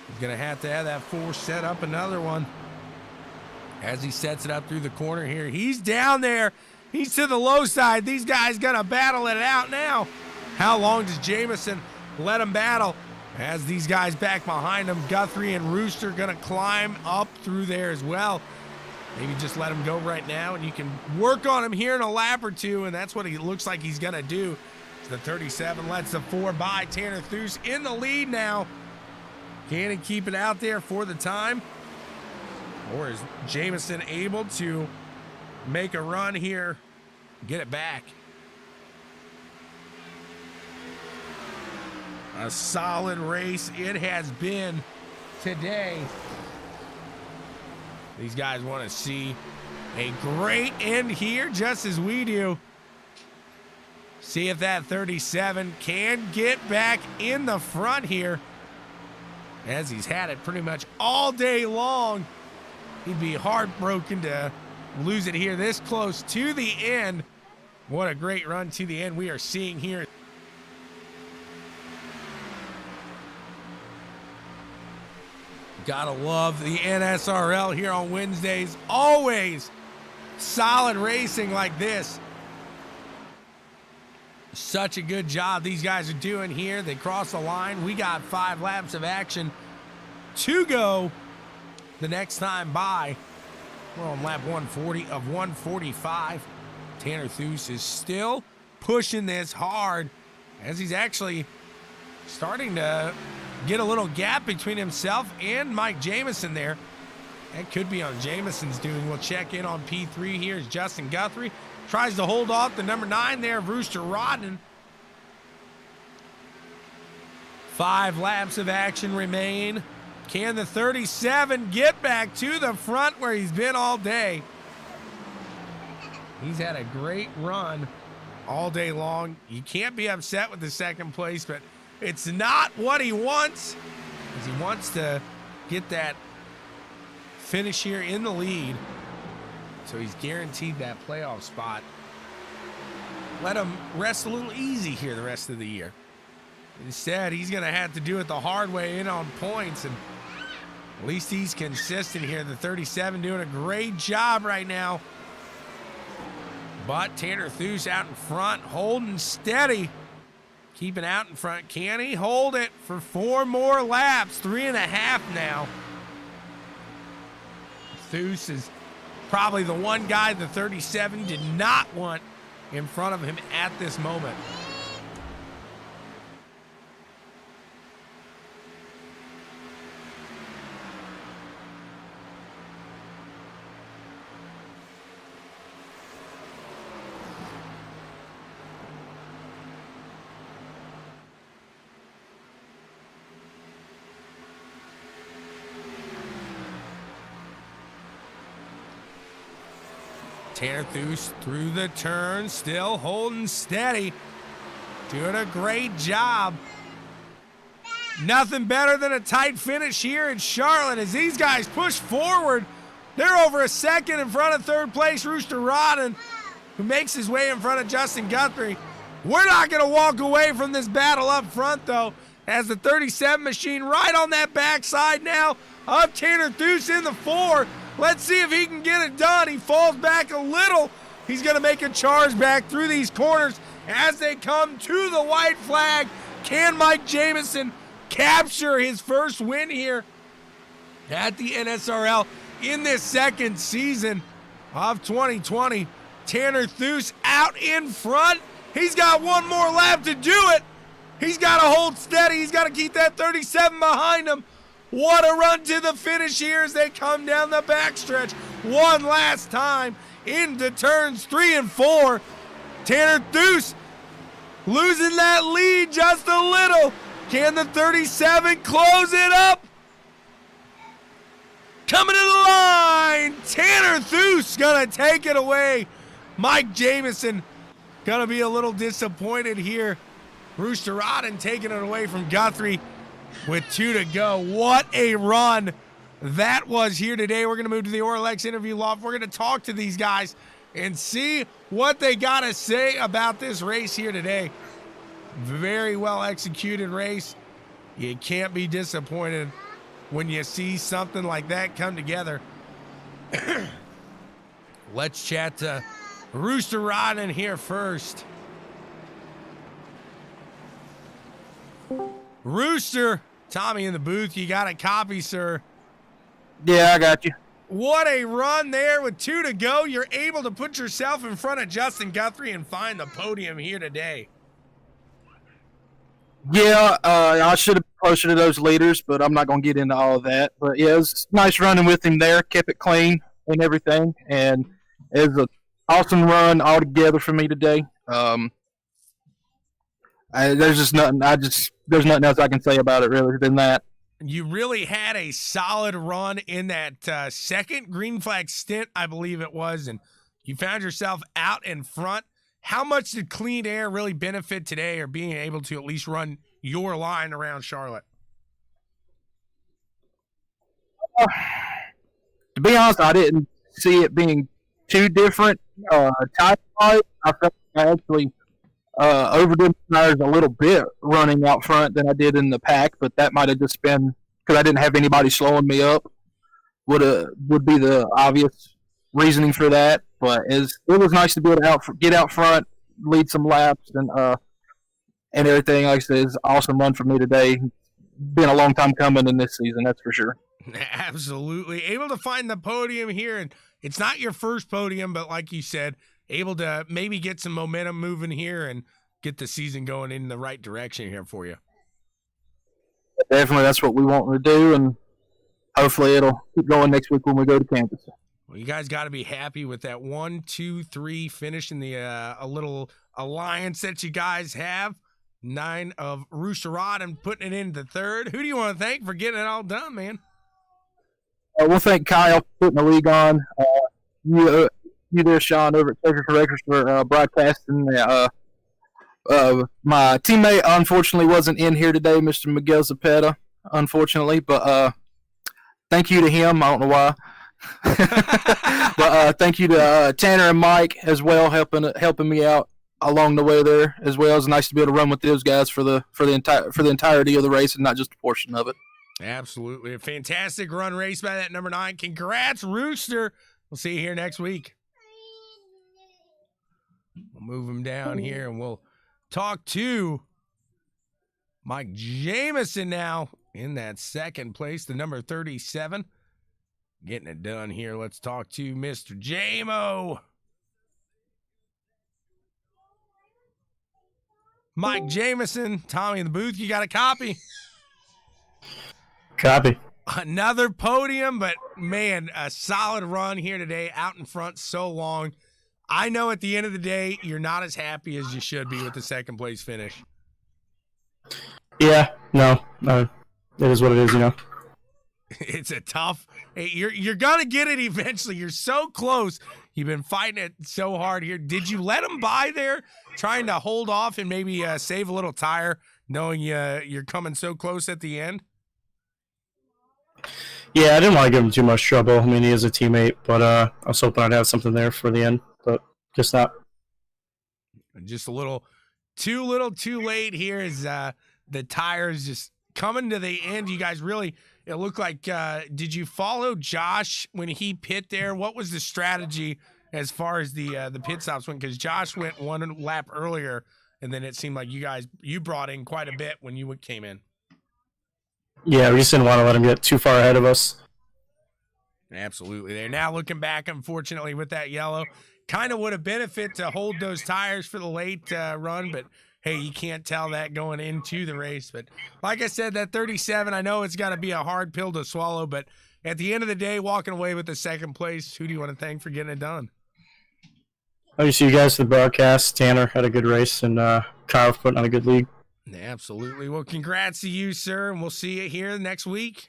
He's going to have that 4 set up another one. As he sets it up through the corner here. He's down there. He's to the low side. These guys going to battle it out now. How long does Jamison let him battle? As these guys back behind them, Guthrie and Rooster going to climb up through there as well. Maybe just let him go right now, and you can work on him here in a lap or two, and that's what he looks like he's going to do. The 37 lets the 4 by. Tanner Thues in the lead now. Can he keep it out there for the time? Or is Jamison able to make a run here, get it back? A solid race it has been today. These guys want to see a great end here, just as we do. See if that 37 can get back in the front here, as he's had it pretty much all day long. He'd be heartbroken to lose it here this close to the end. What a great run to the end we are seeing here. Gotta love the NSRL here on Wednesdays. Always solid racing like this. Such a good job these guys are doing here. They cross the line. We got 5 laps of action to go the next time by. We're on lap 140 of 145. Tanner Thues is still pushing this hard, as he's actually starting to get a little gap between himself and Mike Jamison there. That could be on Jamison's doing. We'll check in on P3 here as Justin Guthrie tries to hold off the number 9 there, Rooster Rodden. 5 laps of action remain. Can the 37 get back to the front where he's been all day? He's had a great run all day long. You can't be upset with the second place, but it's not what he wants, as he wants to get that finish here in the lead. So he's guaranteed that playoff spot. Let him rest a little easy here the rest of the year. Instead, he's going to have to do it the hard way in on points, and at least he's consistent here. The 37 doing a great job right now. But Tanner Thues out in front, holding steady. Keeping out in front. Can he hold it for 4 more laps? 3.5 now. Thues is probably the one guy the 37 did not want in front of him at this moment. Tanner Thues through the turn, still holding steady. Doing a great job. Nothing better than a tight finish here in Charlotte as these guys push forward. They're over a second in front of third place Rooster Rodden, who makes his way in front of Justin Guthrie. We're not going to walk away from this battle up front, though, as the 37 machine right on that backside now of Tanner Thues in the 4. Let's see if he can get it done. He falls back a little. He's going to make a charge back through these corners as they come to the white flag. Can Mike Jamison capture his first win here at the NSRL in this second season of 2020? Tanner Thues out in front. He's got 1 more lap to do it. He's got to hold steady. He's got to keep that 37 behind him. What a run to the finish here as they come down the backstretch one last time into turns 3 and 4. Tanner Thues losing that lead just a little. Can the 37 close it up? Coming to the line, Tanner Thues gonna take it away. Mike Jamison gonna be a little disappointed here. Rooster Rodden taking it away from Guthrie with 2 to go. What a run that was here today. We're going to move to the Auralex interview loft. We're going to talk to these guys and see what they got to say about this race here today. Very well executed race. You can't be disappointed when you see something like that come together. Let's chat to Rooster Rodden here first. Rooster, Tommy in the booth, you got a copy, sir. Yeah, I got you. What a run there with 2 to go. You're able to put yourself in front of Justin Guthrie and find the podium here today. Yeah, I should have been closer to those leaders, but I'm not going to get into all of that. But yeah, it was nice running with him there. Kept it clean and everything, and it was an awesome run altogether for me today. There's just nothing. There's nothing else I can say about it really than that. You really had a solid run in that second green flag stint, I believe it was, and you found yourself out in front. How much did clean air really benefit today, or being able to at least run your line around Charlotte? To be honest, I didn't see it being too different. Time-wise, I felt I actually overdid my tires a little bit running out front than I did in the pack, but that might have just been because I didn't have anybody slowing me up. Would be the obvious reasoning for that. But it was nice to be able to get out front, lead some laps, and everything. Like I said, it's an awesome run for me today. Been a long time coming in this season, that's for sure. Absolutely. Able to find the podium here, and it's not your first podium, but like you said, able to maybe get some momentum moving here and get the season going in the right direction here for you. Definitely, that's what we want to do, and hopefully it'll keep going next week when we go to Kansas. Well, you guys got to be happy with that 1, 2, 3 finish in the a little alliance that you guys have. 9 of Rooster Rod and putting it into third. Who do you want to thank for getting it all done, man? We'll thank Kyle for putting the league on. You there, Sean, over at Technical Records for broadcasting. My teammate, unfortunately, wasn't in here today, Mr. Miguel Zapata, unfortunately. But thank you to him. I don't know why. But thank you to Tanner and Mike as well, helping me out along the way there as well. It's nice to be able to run with those guys for the entirety of the race and not just a portion of it. Absolutely. A fantastic run race by that number 9. Congrats, Rooster. We'll see you here next week. We'll move him down here and we'll talk to Mike Jamison now in that second place, the number 37. Getting it done here. Let's talk to Mr. Jamo. Mike Jamison, Tommy in the booth, you got a copy? Copy. Another podium, but man, a solid run here today, out in front so long. I know at the end of the day, you're not as happy as you should be with the second place finish. Yeah, no, it is what it is, you know. It's a tough. Hey, you're gonna get it eventually. You're so close. You've been fighting it so hard here. Did you let him by there, trying to hold off and maybe save a little tire, knowing you're coming so close at the end? Yeah, I didn't want to give him too much trouble. I mean, he is a teammate, but I was hoping I'd have something there for the end, but just not. Just a little too late here as the tires just coming to the end. You guys really, it looked like, did you follow Josh when he pit there? What was the strategy as far as the pit stops went? Because Josh went one lap earlier, and then it seemed like you brought in quite a bit when you came in. Yeah, we just didn't want to let him get too far ahead of us. Absolutely. They're now looking back, unfortunately, with that yellow. Kind of would have benefit to hold those tires for the late run, but hey, you can't tell that going into the race. But like I said, that 37, I know it's got to be a hard pill to swallow, but at the end of the day, walking away with the second place, who do you want to thank for getting it done? I just see you guys for the broadcast. Tanner had a good race, and Kyle for putting on a good league. Absolutely. Well, congrats to you, sir, and we'll see you here next week.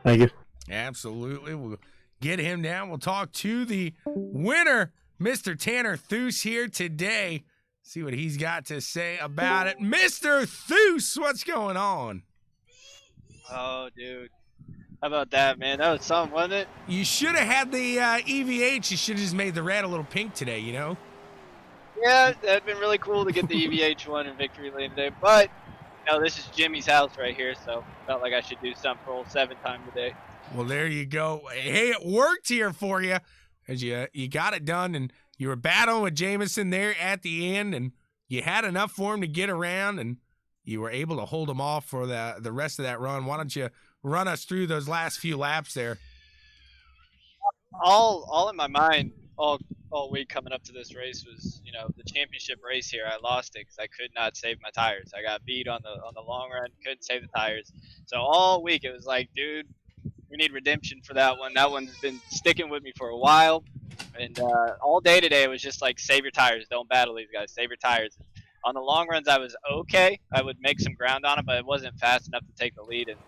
Thank you. Absolutely. We'll get him down. We'll talk to the winner, Mr. Tanner Thues, here today. See what he's got to say about it. Mr. Thues, what's going on? Oh, dude. How about that, man? That was something, wasn't it? You should have had the EVH. You should have just made the red a little pink today, you know? Yeah, that'd been really cool to get the EVH one in victory lane today. But, you know, this is Jimmy's house right here, so felt like I should do something for old 7 time today. Well, there you go. Hey, it worked here for you. As you got it done, and you were battling with Jamison there at the end, and you had enough for him to get around, and you were able to hold them off for the rest of that run. Why don't you run us through those last few laps there? All in my mind all week coming up to this race was, you know, the championship race here. I lost it because I could not save my tires. I got beat on the long run, couldn't save the tires. So all week it was like, dude, we need redemption for that one. That one's been sticking with me for a while. And all day today it was just like, save your tires, don't battle these guys, save your tires. On the long runs I was okay. I would make some ground on it, but it wasn't fast enough to take the lead. And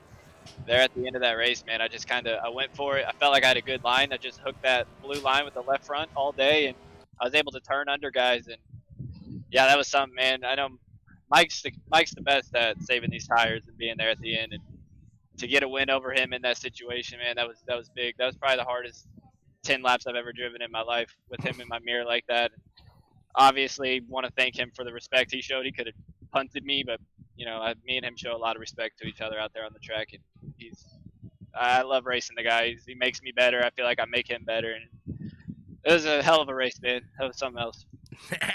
there at the end of that race, man, I went for it. I felt like I had a good line. I just hooked that blue line with the left front all day, and I was able to turn under guys. And yeah, that was something, man. I know Mike's the best at saving these tires and being there at the end, and to get a win over him in that situation, man, that was big. That was probably the hardest 10 laps I've ever driven in my life, with him in my mirror like that. Obviously, want to thank him for the respect he showed. He could have punted me, but you know, me and him show a lot of respect to each other out there on the track, and I love racing the guy. He makes me better. I feel like I make him better, and it was a hell of a race, man. That was something else.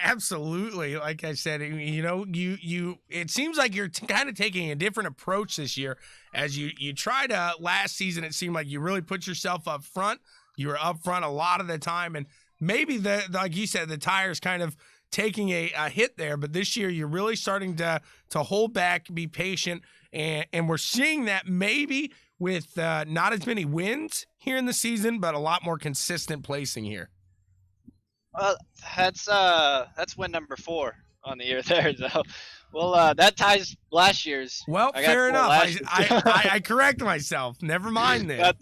Absolutely. Like I said, you know, it seems like you're kind of taking a different approach this year. As you tried last season, it seemed like you really put yourself up front. You were up front a lot of the time, and maybe like you said, the tires kind of taking a hit there, but this year you're really starting to hold back, be patient, and we're seeing that maybe with not as many wins here in the season, but a lot more consistent placing here. Well, that's win number 4 on the year there. So, well, that ties last year's. Well, fair enough. I correct myself. Never mind then.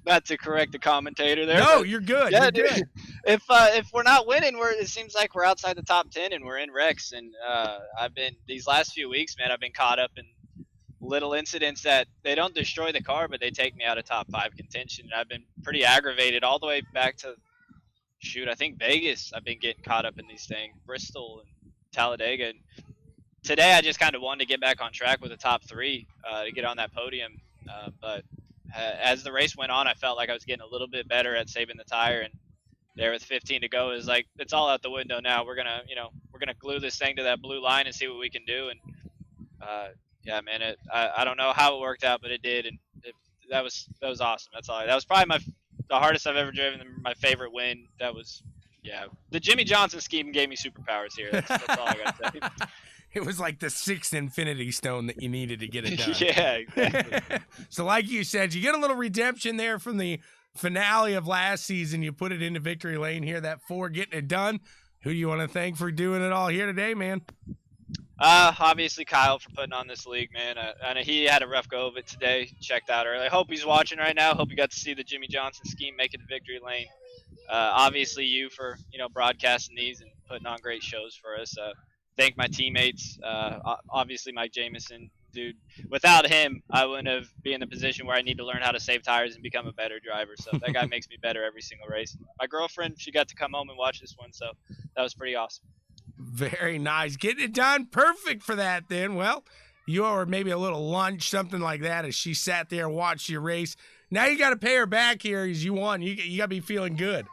Not to correct the commentator there. No, you're good. Yeah, you're good. If we're not winning, it seems like we're outside the top 10 and we're in wrecks. And these last few weeks, man, I've been caught up in little incidents that they don't destroy the car, but they take me out of top 5 contention. And I've been pretty aggravated all the way back to, I think Vegas. I've been getting caught up in these things, Bristol and Talladega. And today I just kind of wanted to get back on track with the top 3 to get on that podium. But as the race went on, I felt like I was getting a little bit better at saving the tire. And there with 15 to go, is like, it's all out the window now. We're gonna glue this thing to that blue line and see what we can do. And yeah, man, I don't know how it worked out, but it did, and that was awesome. That was probably the hardest I've ever driven. My favorite win. That was, yeah. The Jimmy Johnson scheme gave me superpowers here. That's all I gotta say. It was like the 6th Infinity Stone that you needed to get it done. Yeah, exactly. So like you said, you get a little redemption there from the finale of last season. You put it into victory lane here, that 4 getting it done. Who do you want to thank for doing it all here today, man? Obviously Kyle for putting on this league, man. I know he had a rough go of it today. Checked out early. I hope he's watching right now. Hope you got to see the Jimmy Johnson scheme make it to victory lane. Obviously you for, broadcasting these and putting on great shows for us. Thank my teammates. Obviously Mike Jamison, dude. Without him, I wouldn't have been in the position where I need to learn how to save tires and become a better driver. So that guy makes me better every single race. My girlfriend, she got to come home and watch this one, so that was pretty awesome. Very nice. Getting it done. Perfect for that then. Well, you owe her maybe a little lunch, something like that, as she sat there and watched your race. Now you got to pay her back here as you won. You got to be feeling good.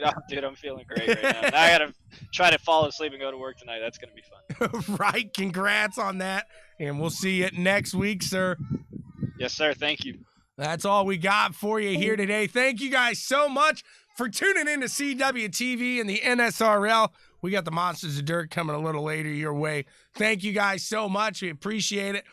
Oh, dude, I'm feeling great right now. Now I got to try to fall asleep and go to work tonight. That's going to be fun. Right. Congrats on that. And we'll see you next week, sir. Yes, sir. Thank you. That's all we got for you here today. Thank you guys so much for tuning in to CWTV and the NSRL. We got the Monsters of Dirt coming a little later your way. Thank you guys so much. We appreciate it.